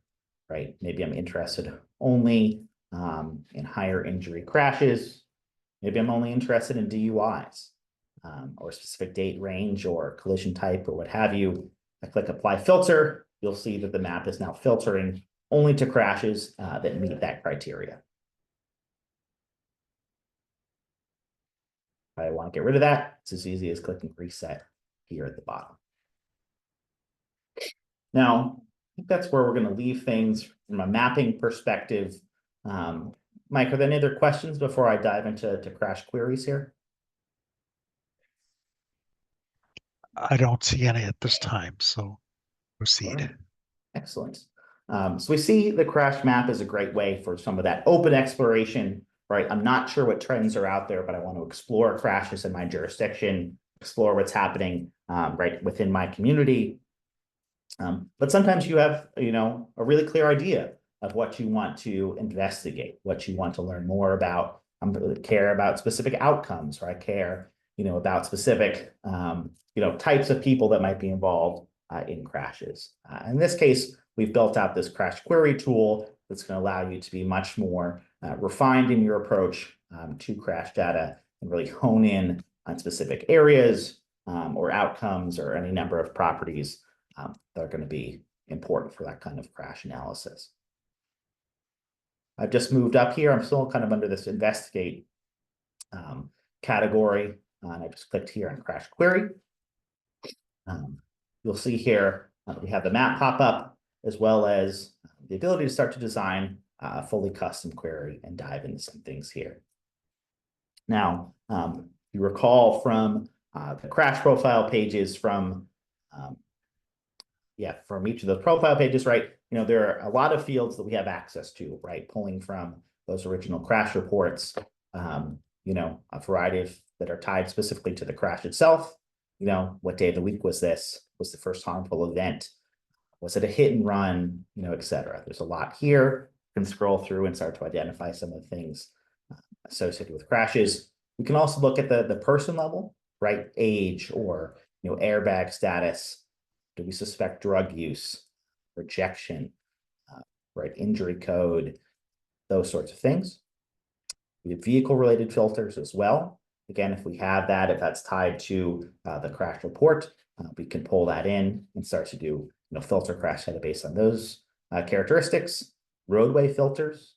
right? Maybe I'm interested only in higher injury crashes. Maybe I'm only interested in DUIs or specific date range or collision type or what have you. I click apply filter. You'll see that the map is now filtering only to crashes that meet that criteria. If I want to get rid of that, it's as easy as clicking reset here at the bottom. Now, I think that's where we're going to leave things from a mapping perspective. Mike, are there any other questions before I dive into crash queries here? I don't see any at this time, so proceed. Right. Excellent. So we see the crash map is a great way for some of that open exploration, right? I'm not sure what trends are out there, but I want to explore crashes in my jurisdiction, explore what's happening right within my community. But sometimes you have, a really clear idea of what you want to investigate, what you want to learn more about. I care about specific outcomes, or I care, about specific, types of people that might be involved in crashes. In this case, we've built out this crash query tool that's going to allow you to be much more refined in your approach to crash data and really hone in on specific areas or outcomes or any number of properties that are going to be important for that kind of crash analysis. I've just moved up here. I'm still kind of under this investigate category. And I just clicked here on crash query. You'll see here we have the map pop up, as well as the ability to start to design a fully custom query and dive into some things here. Now, you recall from the crash profile pages from each of the profile pages, right? There are a lot of fields that we have access to, right? Pulling from those original crash reports, a variety of that are tied specifically to the crash itself. What day of the week was this? Was the first harmful event? Was it a hit and run? Et cetera. There's a lot here. You can scroll through and start to identify some of the things associated with crashes. We can also look at the person level, right? Age or, airbag status. Do we suspect drug use, rejection, right? Injury code, those sorts of things. We have vehicle-related filters as well. Again, if we have that, if that's tied to the crash report, we can pull that in and start to do filter crash data based on those characteristics. Roadway filters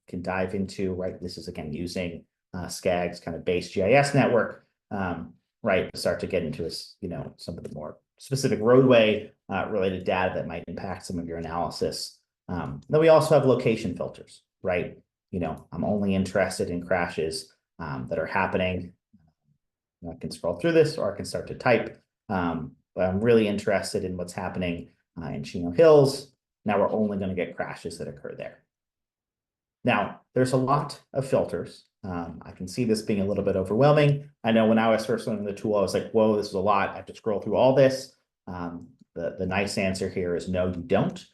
can dive into, right? This is again using SCAG's kind of base GIS network, right? To start to get into some of the more specific roadway related data that might impact some of your analysis. Then we also have location filters, right? I'm only interested in crashes that are happening. I can scroll through this, or I can start to type. But I'm really interested in what's happening in Chino Hills. Now we're only going to get crashes that occur there. Now, there's a lot of filters. I can see this being a little bit overwhelming. I know when I was first learning the tool, I was like, whoa, this is a lot. I have to scroll through all this. The nice answer here is no, you don't.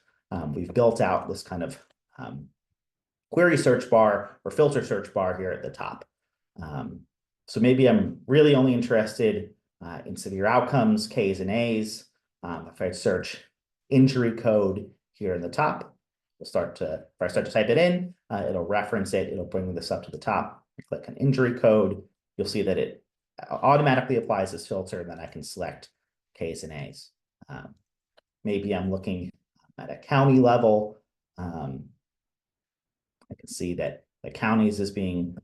We've built out this kind of query search bar or filter search bar here at the top. So maybe I'm really only interested in severe outcomes, Ks and As. If I search injury code here in the top, if I start to type it in, it'll reference it. It'll bring this up to the top. I click on injury code. You'll see that it automatically applies this filter, and then I can select Ks and As. Maybe I'm looking at a county level. I can see that the counties is being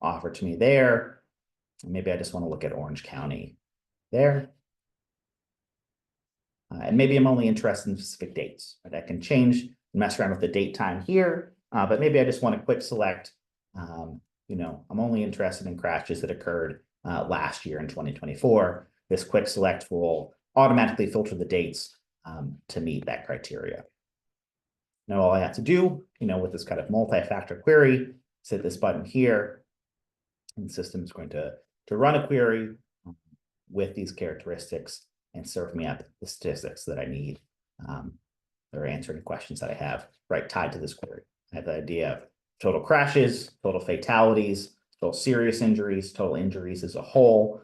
offered to me there. Maybe I just want to look at Orange County there. And maybe I'm only interested in specific dates, but I can change and mess around with the date time here. But maybe I just want to quick select, I'm only interested in crashes that occurred last year in 2024. This quick select will automatically filter the dates to meet that criteria. Now, all I have to do, with this kind of multi-factor query, is hit this button here, and the system is going to run a query with these characteristics and serve me up the statistics that I need, or answer any questions that I have tied to this query. I have the idea of total crashes, total fatalities, total serious injuries, total injuries as a whole,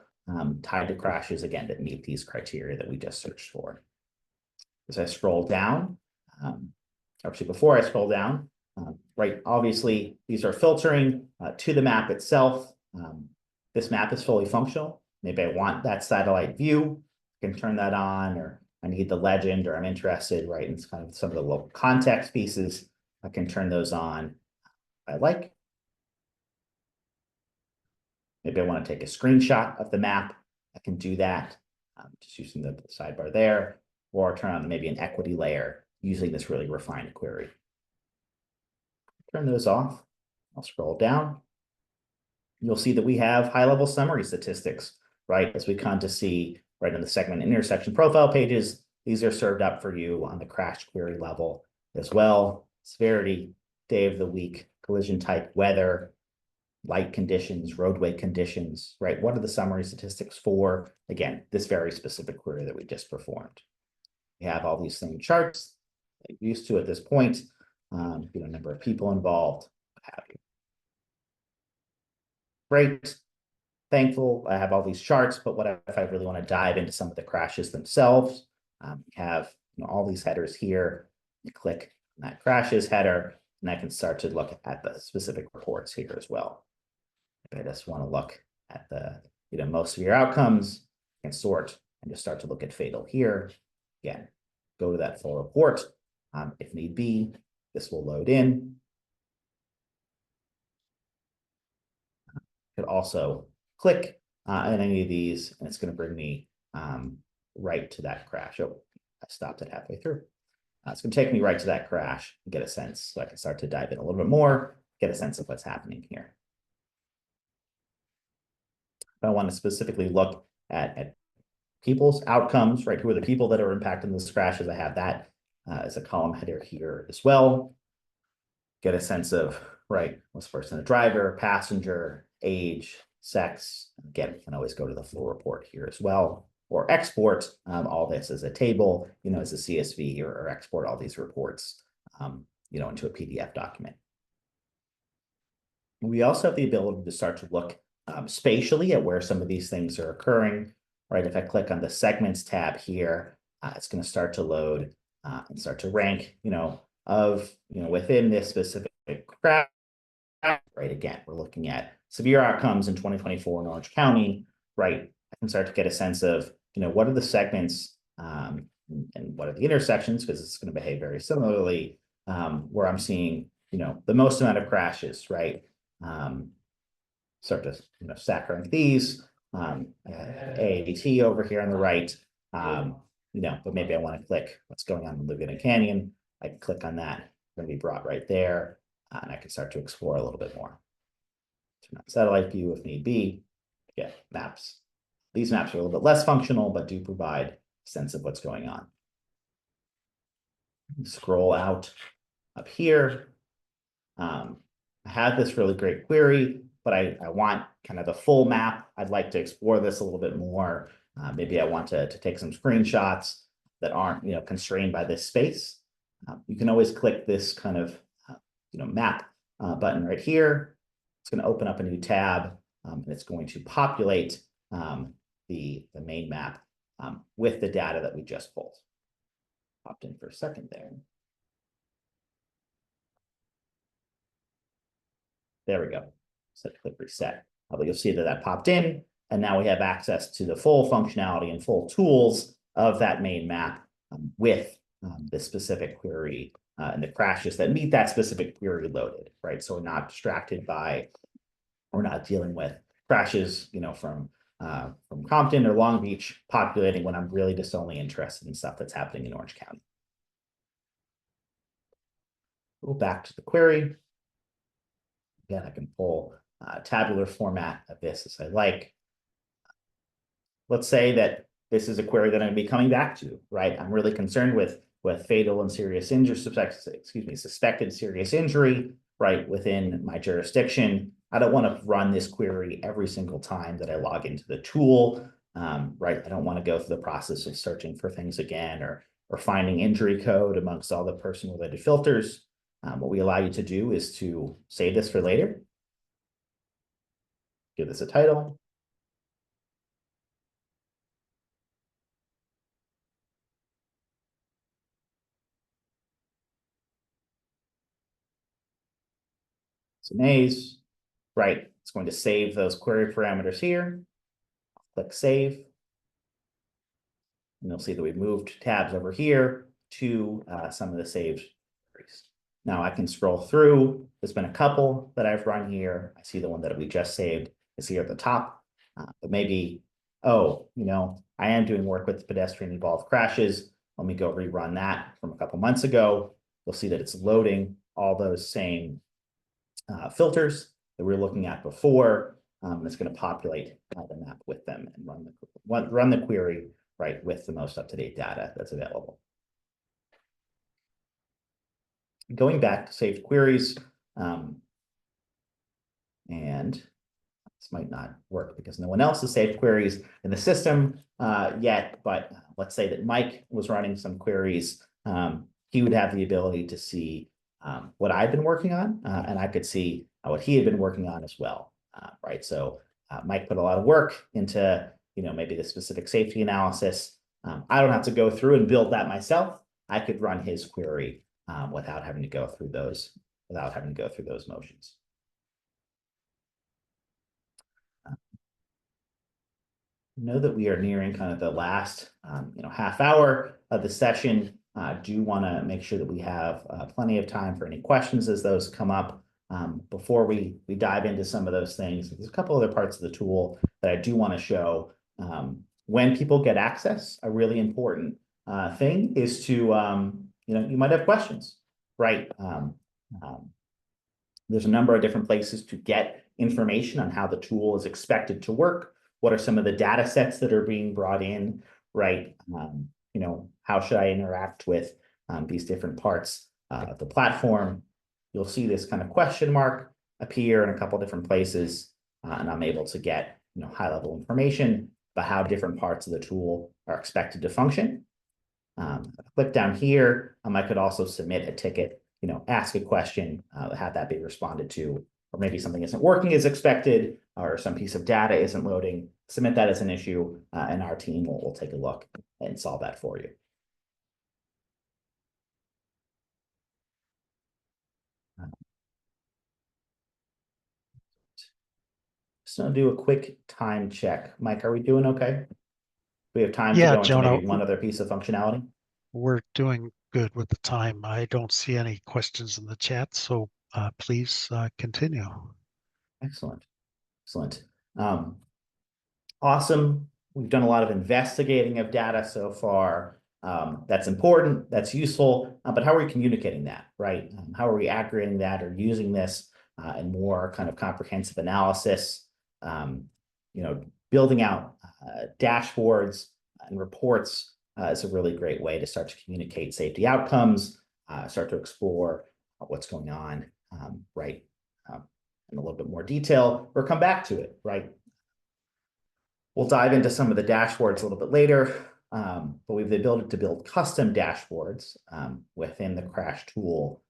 tied to crashes, again, that meet these criteria that we just searched for. As I scroll down, actually before I scroll down, obviously these are filtering to the map itself. This map is fully functional. Maybe I want that satellite view. I can turn that on, or I need the legend, or I'm interested, in kind of some of the local context pieces. I can turn those on if I like. Maybe I want to take a screenshot of the map. I can do that just using the sidebar there, or turn on maybe an equity layer using this really refined query. Turn those off. I'll scroll down. You'll see that we have high-level summary statistics, as we come to see in the segment intersection profile pages. These are served up for you on the crash query level as well. Severity, day of the week, collision type, weather, light conditions, roadway conditions, What are the summary statistics for, again, this very specific query that we just performed? We have all these same charts that you're used to at this point, number of people involved, what have you. Great. Thankful I have all these charts, but what if I really want to dive into some of the crashes themselves? We have all these headers here. You click on that crashes header, and I can start to look at the specific reports here as well. If I just want to look at the most severe outcomes, I can sort and just start to look at fatal here. Again, go to that full report. If need be, this will load in. Could also click on any of these, and it's going to bring me right to that crash. Oh, I stopped it halfway through. It's going to take me right to that crash and get a sense, so I can start to dive in a little bit more, get a sense of what's happening here. If I want to specifically look at people's outcomes, who are the people that are impacted in this crashes, I have that as a column header here as well. Get a sense of, was the person a driver, passenger, age, sex. Again, we can always go to the full report here as well, or export all this as a table, as a CSV, or export all these reports, into a PDF document. We also have the ability to start to look spatially at where some of these things are occurring, If I click on the segments tab here, it's going to start to load and start to rank, within this specific crash, right? Again, we're looking at severe outcomes in 2024 in Orange County, right? I can start to get a sense of, what are the segments and what are the intersections, because it's going to behave very similarly, where I'm seeing, the most amount of crashes, right? Start to, stack rank these, AAT over here on the right, but maybe I want to click what's going on in Laguna Canyon. I can click on that, going to be brought right there, and I can start to explore a little bit more. Turn on satellite view if need be. Get maps. These maps are a little bit less functional, but do provide a sense of what's going on. Scroll out up here. I have this really great query, but I want kind of the full map. I'd like to explore this a little bit more. Maybe I want to take some screenshots that aren't, constrained by this space. You can always click this kind of, map button right here. It's going to open up a new tab, and it's going to populate the main map with the data that we just pulled. Popped in for a second there. There we go. So click reset. But you'll see that that popped in, and now we have access to the full functionality and full tools of that main map with the specific query and the crashes that meet that specific query loaded, right? So we're not distracted by, we're not dealing with crashes, from Compton or Long Beach populating when I'm really just only interested in stuff that's happening in Orange County. Go back to the query. Again, I can pull tabular format of this as I like. Let's say that this is a query that I'm going to be coming back to, right? I'm really concerned with fatal and serious injury, suspected serious injury, right, within my jurisdiction. I don't want to run this query every single time that I log into the tool, right? I don't want to go through the process of searching for things again or finding injury code amongst all the person-related filters. What we allow you to do is to save this for later. Give this a title. Some A's, right? It's going to save those query parameters here. Click save. And you'll see that we've moved tabs over here to some of the saved queries. Now I can scroll through. There's been a couple that I've run here. I see the one that we just saved is here at the top. But maybe, oh, I am doing work with pedestrian involved crashes. Let me go rerun that from a couple months ago. You'll see that it's loading all those same filters that we were looking at before. It's going to populate the map with them and run the query right with the most up-to-date data that's available. Going back to saved queries, and this might not work because no one else has saved queries in the system yet, but let's say that Mike was running some queries. He would have the ability to see what I've been working on, and I could see what he had been working on as well, right? So Mike put a lot of work into, maybe the specific safety analysis. I don't have to go through and build that myself. I could run his query without having to go through those motions. Know that we are nearing kind of the last, half hour of the session. Do want to make sure that we have plenty of time for any questions as those come up. Before we dive into some of those things, there's a couple other parts of the tool that I do want to show. When people get access, a really important thing is to, you might have questions, right? There's a number of different places to get information on how the tool is expected to work. What are some of the data sets that are being brought in, right? How should I interact with these different parts of the platform? You'll see this kind of question mark appear in a couple different places, and I'm able to get high-level information about how different parts of the tool are expected to function. Click down here. I could also submit a ticket, ask a question, have that be responded to, or maybe something isn't working as expected, or some piece of data isn't loading. Submit that as an issue, and our team will take a look and solve that for you. Just gonna do a quick time check. Mike, are we doing okay? We have time to Yeah, go into Jonah, maybe one other piece of functionality? we're doing good with the time. I don't see any questions in the chat, so please continue. Excellent. Excellent. Awesome. We've done a lot of investigating of data so far. That's important, that's useful, but how are we communicating that, right? How are we aggregating that or using this in more kind of comprehensive analysis? Building out dashboards and reports is a really great way to start to communicate safety outcomes, start to explore what's going on, right? In a little bit more detail, or come back to it, right? We'll dive into some of the dashboards a little bit later, but we have the ability to build custom dashboards within the Crash tool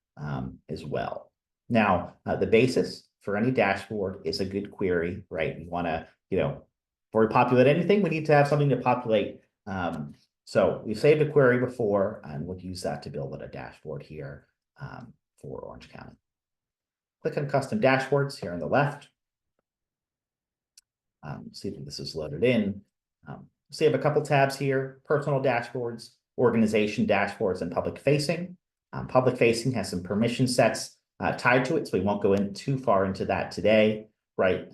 as well. Now, the basis for any dashboard is a good query, right? You want to, before we populate anything, we need to have something to populate. So we've saved a query before, and we'll use that to build a dashboard here for Orange County. Click on custom dashboards here on the left. See that this is loaded in. So you have a couple tabs here: personal dashboards, organization dashboards, and public facing. Public facing has some permission sets tied to it, so we won't go in too far into that today, right?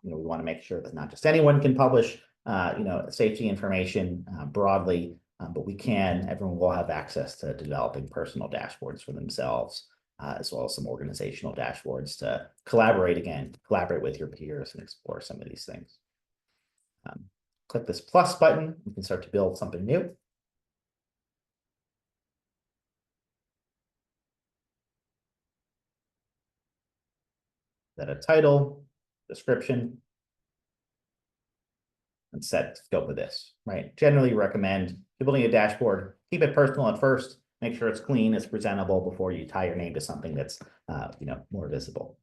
We want to make sure that not just anyone can publish, safety information broadly, but everyone will have access to developing personal dashboards for themselves, as well as some organizational dashboards to collaborate with your peers and explore some of these things. Click this plus button, you can start to build something new. Then a title, description, and set scope of this, right? Generally recommend building a dashboard, keep it personal at first, make sure it's clean, it's presentable before you tie your name to something that's, more visible.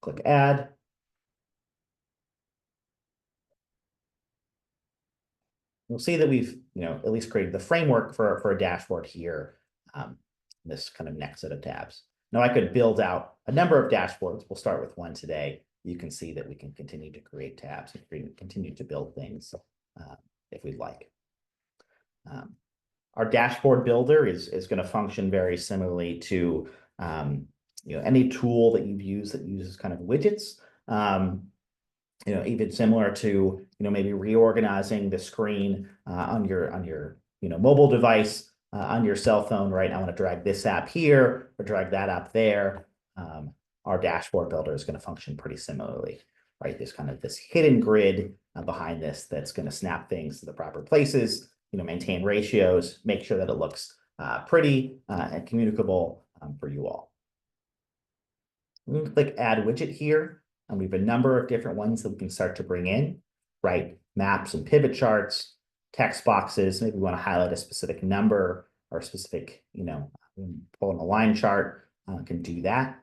Click add. You'll see that we've, at least created the framework for a dashboard here, this kind of next set of tabs. Now I could build out a number of dashboards. We'll start with one today. You can see that we can continue to create tabs and continue to build things if we'd like. Our dashboard builder is going to function very similarly to any tool that you've used that uses kind of widgets. Even similar to maybe reorganizing the screen on your mobile device, on your cell phone, right? I want to drag this app here or drag that app there. Our dashboard builder is going to function pretty similarly, right? There's kind of this hidden grid behind this that's going to snap things to the proper places, maintain ratios, make sure that it looks pretty and communicable for you all. I'm going to click add widget here. And we have a number of different ones that we can start to bring in, right? Maps and pivot charts, text boxes. Maybe we want to highlight a specific number or a specific, pulling a line chart, can do that.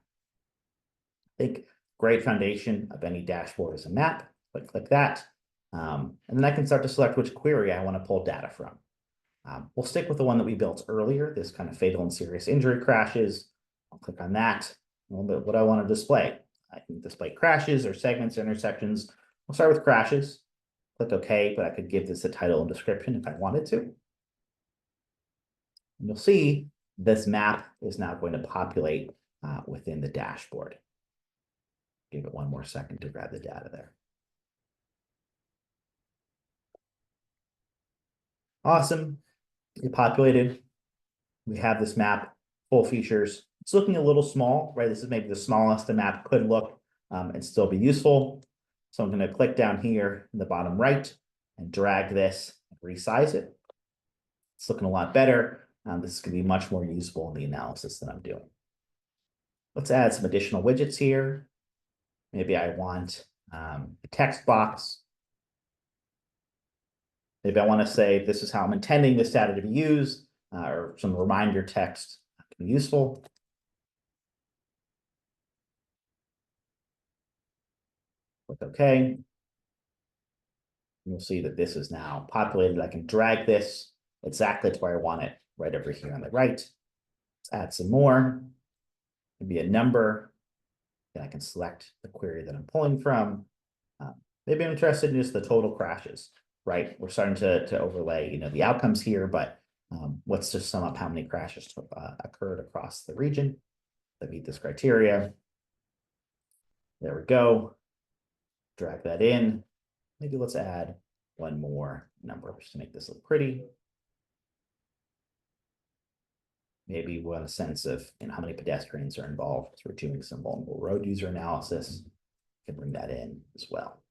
I think great foundation of any dashboard is a map. Click that. And then I can start to select which query I want to pull data from. We'll stick with the one that we built earlier, this kind of fatal and serious injury crashes. I'll click on that. A little bit what I want to display. I can display crashes or segments, intersections. We'll start with crashes. Click OK, but I could give this a title and description if I wanted to. And you'll see this map is now going to populate within the dashboard. Give it one more second to grab the data there. Awesome. It populated. We have this map, full features. It's looking a little small, right? This is maybe the smallest the map could look and still be useful. So I'm going to click down here in the bottom right and drag this and resize it. It's looking a lot better. This is going to be much more useful in the analysis that I'm doing. Let's add some additional widgets here. Maybe I want a text box. Maybe I want to say this is how I'm intending this data to be used, or some reminder text can be useful. Click OK. You'll see that this is now populated. I can drag this exactly to where I want it, right over here on the right. Let's add some more. Maybe a number. Then I can select the query that I'm pulling from. Maybe I'm interested in just the total crashes, right? We're starting to overlay, the outcomes here, but let's just sum up how many crashes occurred across the region that meet this criteria. There we go. Drag that in. Maybe let's add one more number just to make this look pretty. Maybe we want a sense of how many pedestrians are involved. So we're doing some vulnerable road user analysis. Can bring that in as well.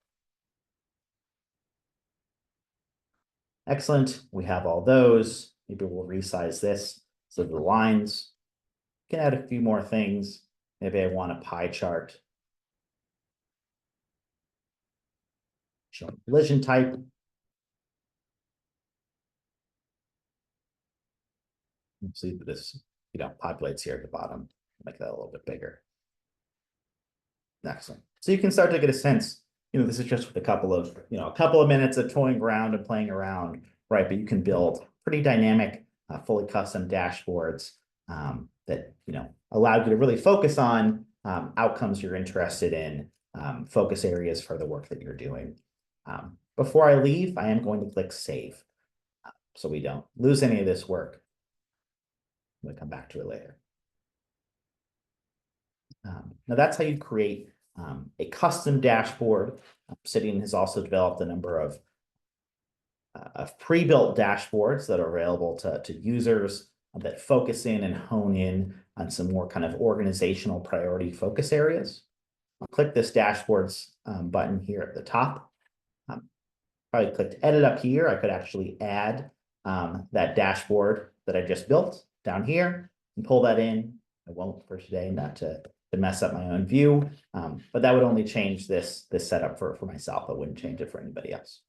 Excellent. We have all those. Maybe we'll resize this so the lines can add a few more things. Maybe I want a pie chart showing collision type. See that this, populates here at the bottom. Make that a little bit bigger. Excellent. So you can start to get a sense. This is just with a couple of minutes of toying around and playing around, right? But you can build pretty dynamic, fully custom dashboards that allow you to really focus on outcomes you're interested in, focus areas for the work that you're doing. Before I leave, I am going to click Save, so we don't lose any of this work. I'm going to come back to it later. Now that's how you create a custom dashboard. Citian has also developed a number of pre-built dashboards that are available to users that focus in and hone in on some more kind of organizational priority focus areas. I'll click this dashboards button here at the top. Probably clicked edit up here. I could actually add that dashboard that I just built down here and pull that in. I won't for today, not to mess up my own view, but that would only change this setup for myself. I wouldn't change it for anybody else.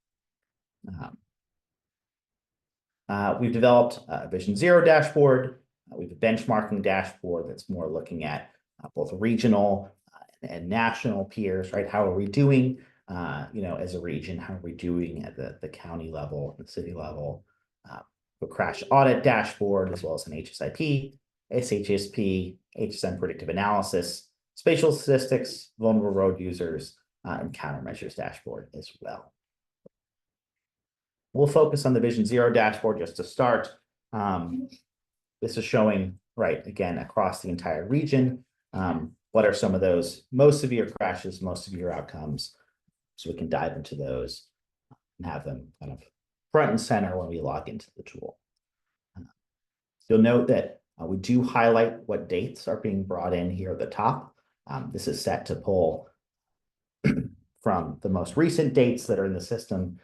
We've developed a Vision Zero dashboard. We have a benchmarking dashboard that's more looking at both regional and national peers, right? How are we doing, as a region? How are we doing at the county level, the city level? A crash audit dashboard, as well as an HSIP, SHSP, HSM predictive analysis, spatial statistics, vulnerable road users, and countermeasures dashboard as well. We'll focus on the Vision Zero dashboard just to start. This is showing, right, again, across the entire region, what are some of those most severe crashes, most severe outcomes, so we can dive into those and have them kind of front and center when we log into the tool. You'll note that we do highlight what dates are being brought in here at the top. This is set to pull from the most recent dates that are in the system.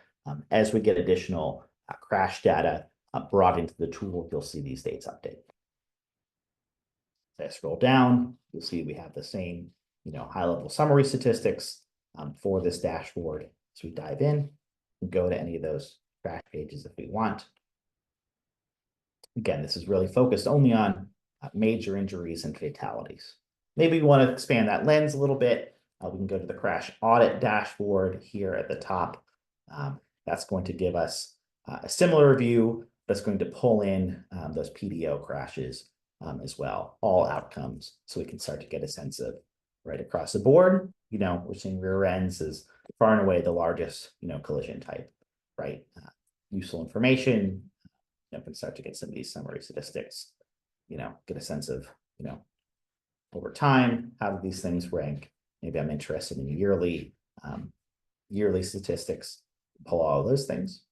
As we get additional crash data brought into the tool, you'll see these dates update. As I scroll down, you'll see we have the same, high-level summary statistics for this dashboard. As we dive in and go to any of those crash pages if we want. Again, this is really focused only on major injuries and fatalities. Maybe we want to expand that lens a little bit. We can go to the crash audit dashboard here at the top. That's going to give us a similar view that's going to pull in those PDO crashes as well, all outcomes, so we can start to get a sense of right across the board. We're seeing rear ends is far and away the largest, collision type, right? Useful information. Can start to get some of these summary statistics, get a sense of, over time, how do these things rank? Maybe I'm interested in yearly statistics, pull all of those things.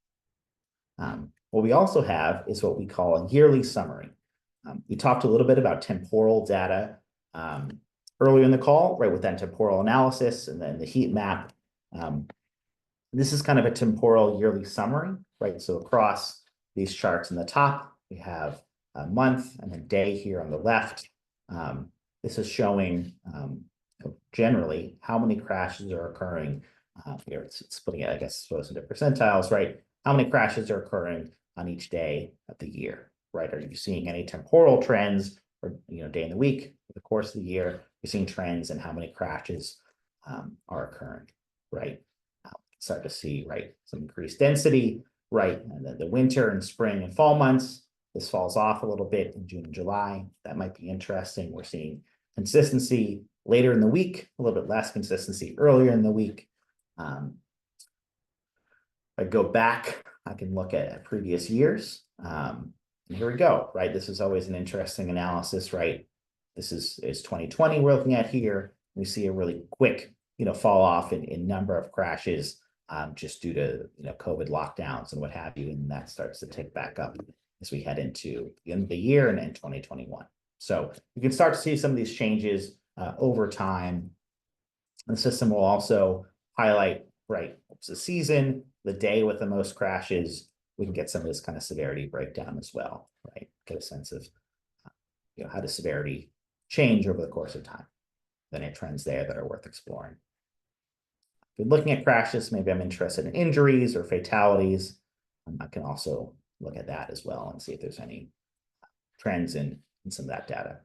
What we also have is what we call a yearly summary. We talked a little bit about temporal data earlier in the call, right, with that temporal analysis and then the heat map. This is kind of a temporal yearly summary, right? So across these charts in the top, we have a month and a day here on the left. This is showing generally how many crashes are occurring. Here it's putting it, I guess, supposed into percentiles, right? How many crashes are occurring on each day of the year, right? Are you seeing any temporal trends or, day in the week, over the course of the year? You're seeing trends in how many crashes are occurring, right? Start to see, right, some increased density, right? And then the winter and spring and fall months, this falls off a little bit in June and July. That might be interesting. We're seeing consistency later in the week, a little bit less consistency earlier in the week. I go back, I can look at previous years. And here we go, right? This is always an interesting analysis, right? This is 2020 we're looking at here. We see a really quick, fall off in number of crashes, just due to, COVID lockdowns and what have you. And that starts to tick back up as we head into the end of the year and in 2021. So you can start to see some of these changes over time. The system will also highlight, right, it's the season, the day with the most crashes. We can get some of this kind of severity breakdown as well, right? Get a sense of, how does severity change over the course of time. Then any trends there that are worth exploring. If you're looking at crashes, maybe I'm interested in injuries or fatalities. I can also look at that as well and see if there's any trends in some of that data.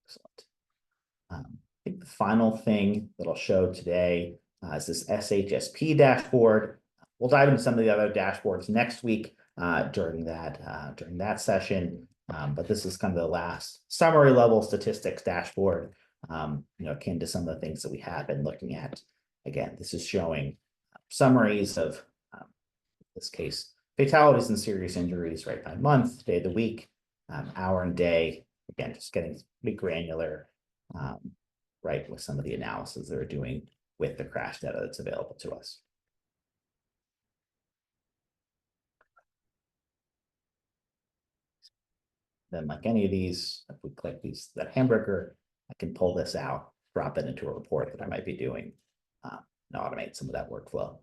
Excellent. I think the final thing that I'll show today is this SHSP dashboard. We'll dive into some of the other dashboards next week during that session. But this is kind of the last summary level statistics dashboard, akin to some of the things that we have been looking at. Again, this is showing summaries of, in this case, fatalities and serious injuries, right, by month, day of the week, hour and day. Again, just getting pretty granular, right, with some of the analysis they're doing with the crash data that's available to us. Then, like any of these, if we click that hamburger, I can pull this out, drop it into a report that I might be doing, and automate some of that workflow.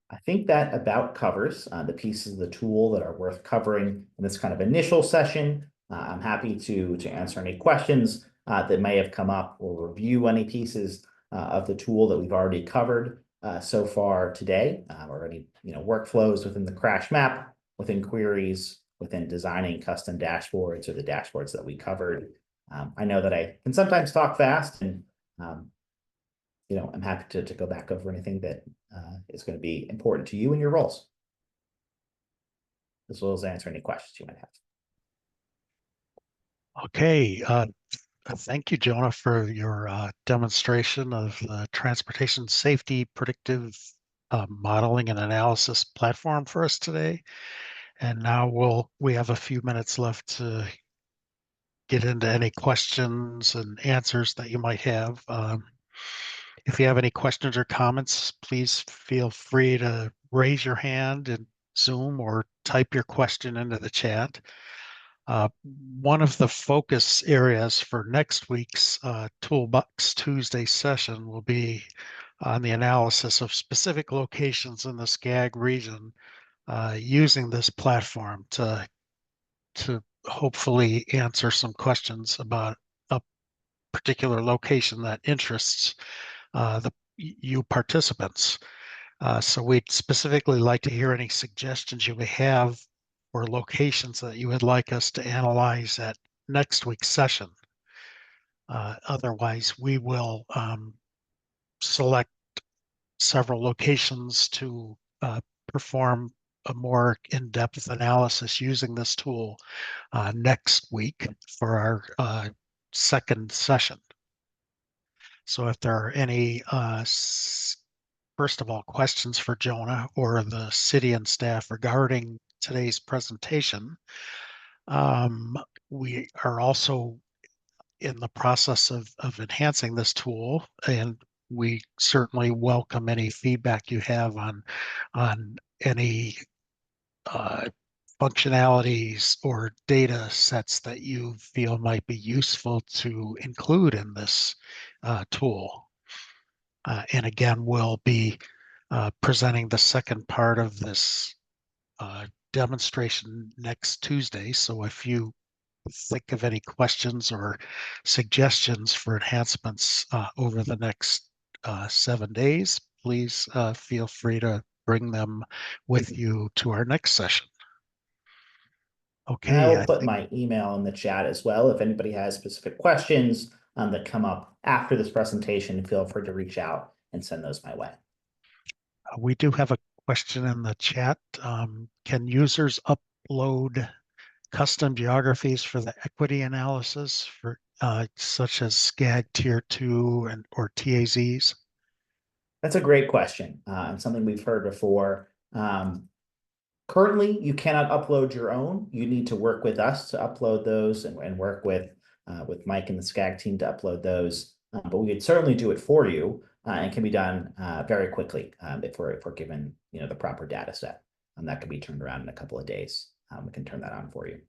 I think that about covers the pieces of the tool that are worth covering in this kind of initial session. I'm happy to answer any questions that may have come up or review any pieces of the tool that we've already covered so far today, or any workflows within the crash map, within queries, within designing custom dashboards or the dashboards that we covered. I know that I can sometimes talk fast, and I'm happy to go back over anything that is going to be important to you and your roles, as well as answer any questions you might have. Okay. Thank you, Jonah, for your demonstration of the transportation safety predictive modeling and analysis platform for us today. And now we have a few minutes left to get into any questions and answers that you might have. If you have any questions or comments, please feel free to raise your hand in Zoom or type your question into the chat. One of the focus areas for next week's Toolbox Tuesday session will be on the analysis of specific locations in the SCAG region using this platform to hopefully answer some questions about a particular location that interests you participants. So we'd specifically like to hear any suggestions you may have or locations that you would like us to analyze at next week's session. Otherwise, we will select several locations to perform a more in-depth analysis using this tool next week for our second session. So if there are any, first of all, questions for Jonah or the Citian staff regarding today's presentation, we are also in the process of enhancing this tool, and we certainly welcome any feedback you have on any functionalities or data sets that you feel might be useful to include in this tool. And again, we'll be presenting the second part of this demonstration next Tuesday. So if you think of any questions or suggestions for enhancements over the next 7 days, please feel free to bring them with you to our next session. And I Okay. will put my email in the chat as well. If anybody has specific questions that come up after this presentation, feel free to reach out and send those my way. We do have a question in the chat. Can users upload custom geographies for the equity analysis such as SCAG Tier 2 or TAZs? That's a great question, and something we've heard before. Currently, you cannot upload your own. You need to work with us to upload those and work with Mike and the SCAG team to upload those. But we could certainly do it for you, and can be done very quickly if we're given the proper data set. And that can be turned around in a couple of days. We can turn that on for you.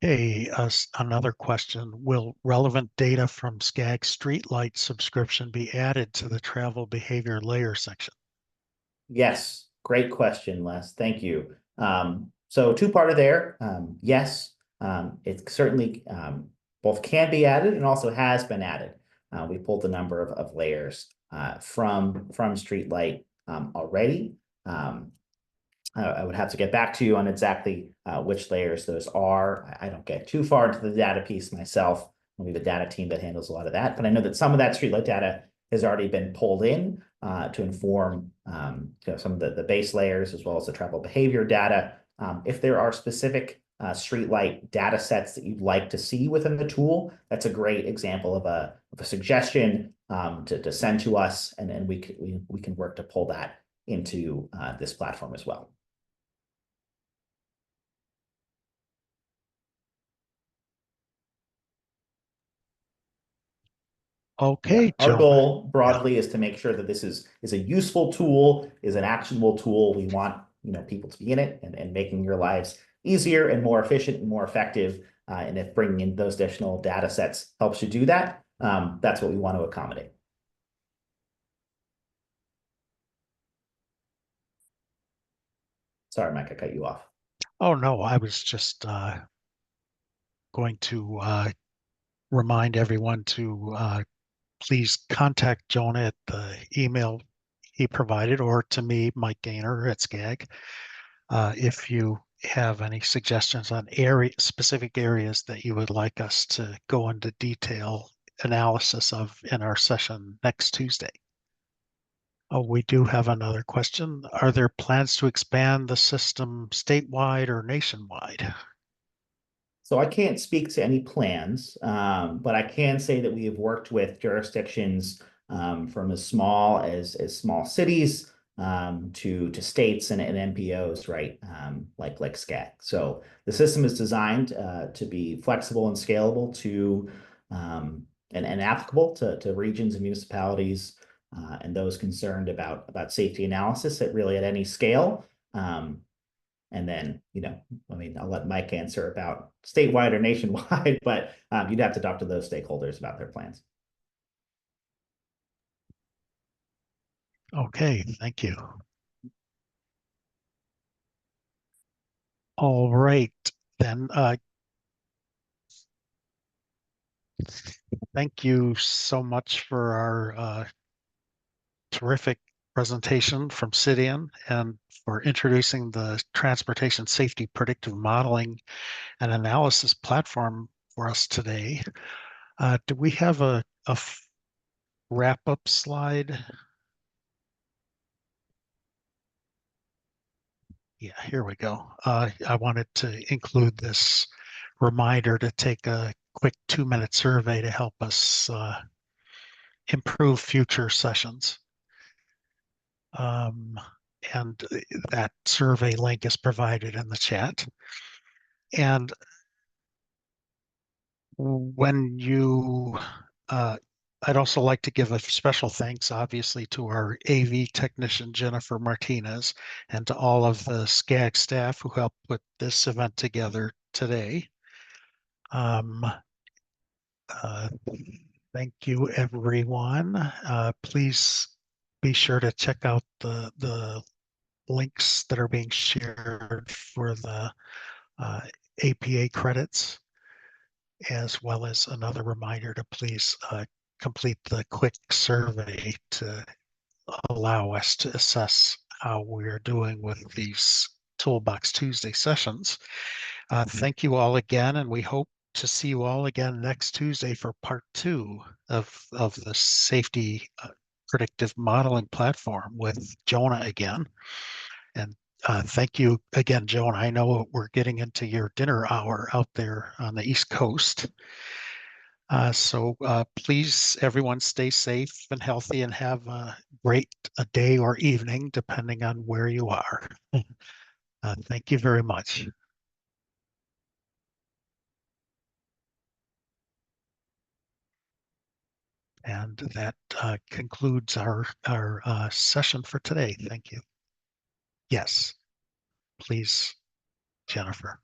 Okay, another question. Will relevant data from SCAG Streetlight subscription be added to the travel behavior layer section? Yes, great question, Les. Thank you. So two-parter there. Yes, it certainly both can be added and also has been added. We pulled a number of layers from Streetlight already. I would have to get back to you on exactly which layers those are. I don't get too far into the data piece myself. We have a data team that handles a lot of that, but I know that some of that Streetlight data has already been pulled in to inform some of the base layers as well as the travel behavior data. If there are specific Streetlight data sets that you'd like to see within the tool, that's a great example of a suggestion to send to us, and then we can work to pull that into this platform as well. Okay, Our Jonah. goal broadly is to make sure that this is a useful tool, is an actionable tool. We want people to be in it and making your lives easier and more efficient and more effective. And if bringing in those additional data sets helps you do that, that's what we want to accommodate. Sorry, Mike, I cut you off. Oh, no, I was just going to remind everyone to please contact Jonah at the email he provided, or to me, Mike Gaynor at SCAG, if you have any suggestions on specific areas that you would like us to go into detail analysis of in our session next Tuesday. Oh, we do have another question. Are there plans to expand the system statewide or nationwide? So I can't speak to any plans, but I can say that we have worked with jurisdictions from as small as small cities to states and MPOs, right? Like SCAG. So the system is designed to be flexible and scalable to and applicable to regions and municipalities and those concerned about safety analysis at any scale. And then, I mean, I'll let Mike answer about statewide or nationwide, but you'd have to talk to those stakeholders about their plans. Okay, thank you. All right, then. Thank you so much for our terrific presentation from Citian and for introducing the Transportation Safety Predictive Modeling and Analysis platform for us today. Do we have a wrap-up slide? Yeah, here we go. I wanted to include this reminder to take a quick 2-minute survey to help us improve future sessions. And that survey link is provided in the chat. And when you, I'd also like to give a special thanks, obviously, to our AV technician, Jennifer Martinez, and to all of the SCAG staff who helped put this event together today. Thank you, everyone. Please be sure to check out the links that are being shared for the APA credits, as well as another reminder to please complete the quick survey to allow us to assess how we're doing with these Toolbox Tuesday sessions. Thank you all again, and we hope to see you all again next Tuesday for part 2 of the safety predictive modeling platform with Jonah again. And Thank you again, Joan. I know we're getting into your dinner hour out there on the East Coast. So please, everyone, stay safe and healthy and have a great day or evening, depending on where you are. Thank you very much. And that concludes our session for today. Thank you. Yes, please, Jennifer.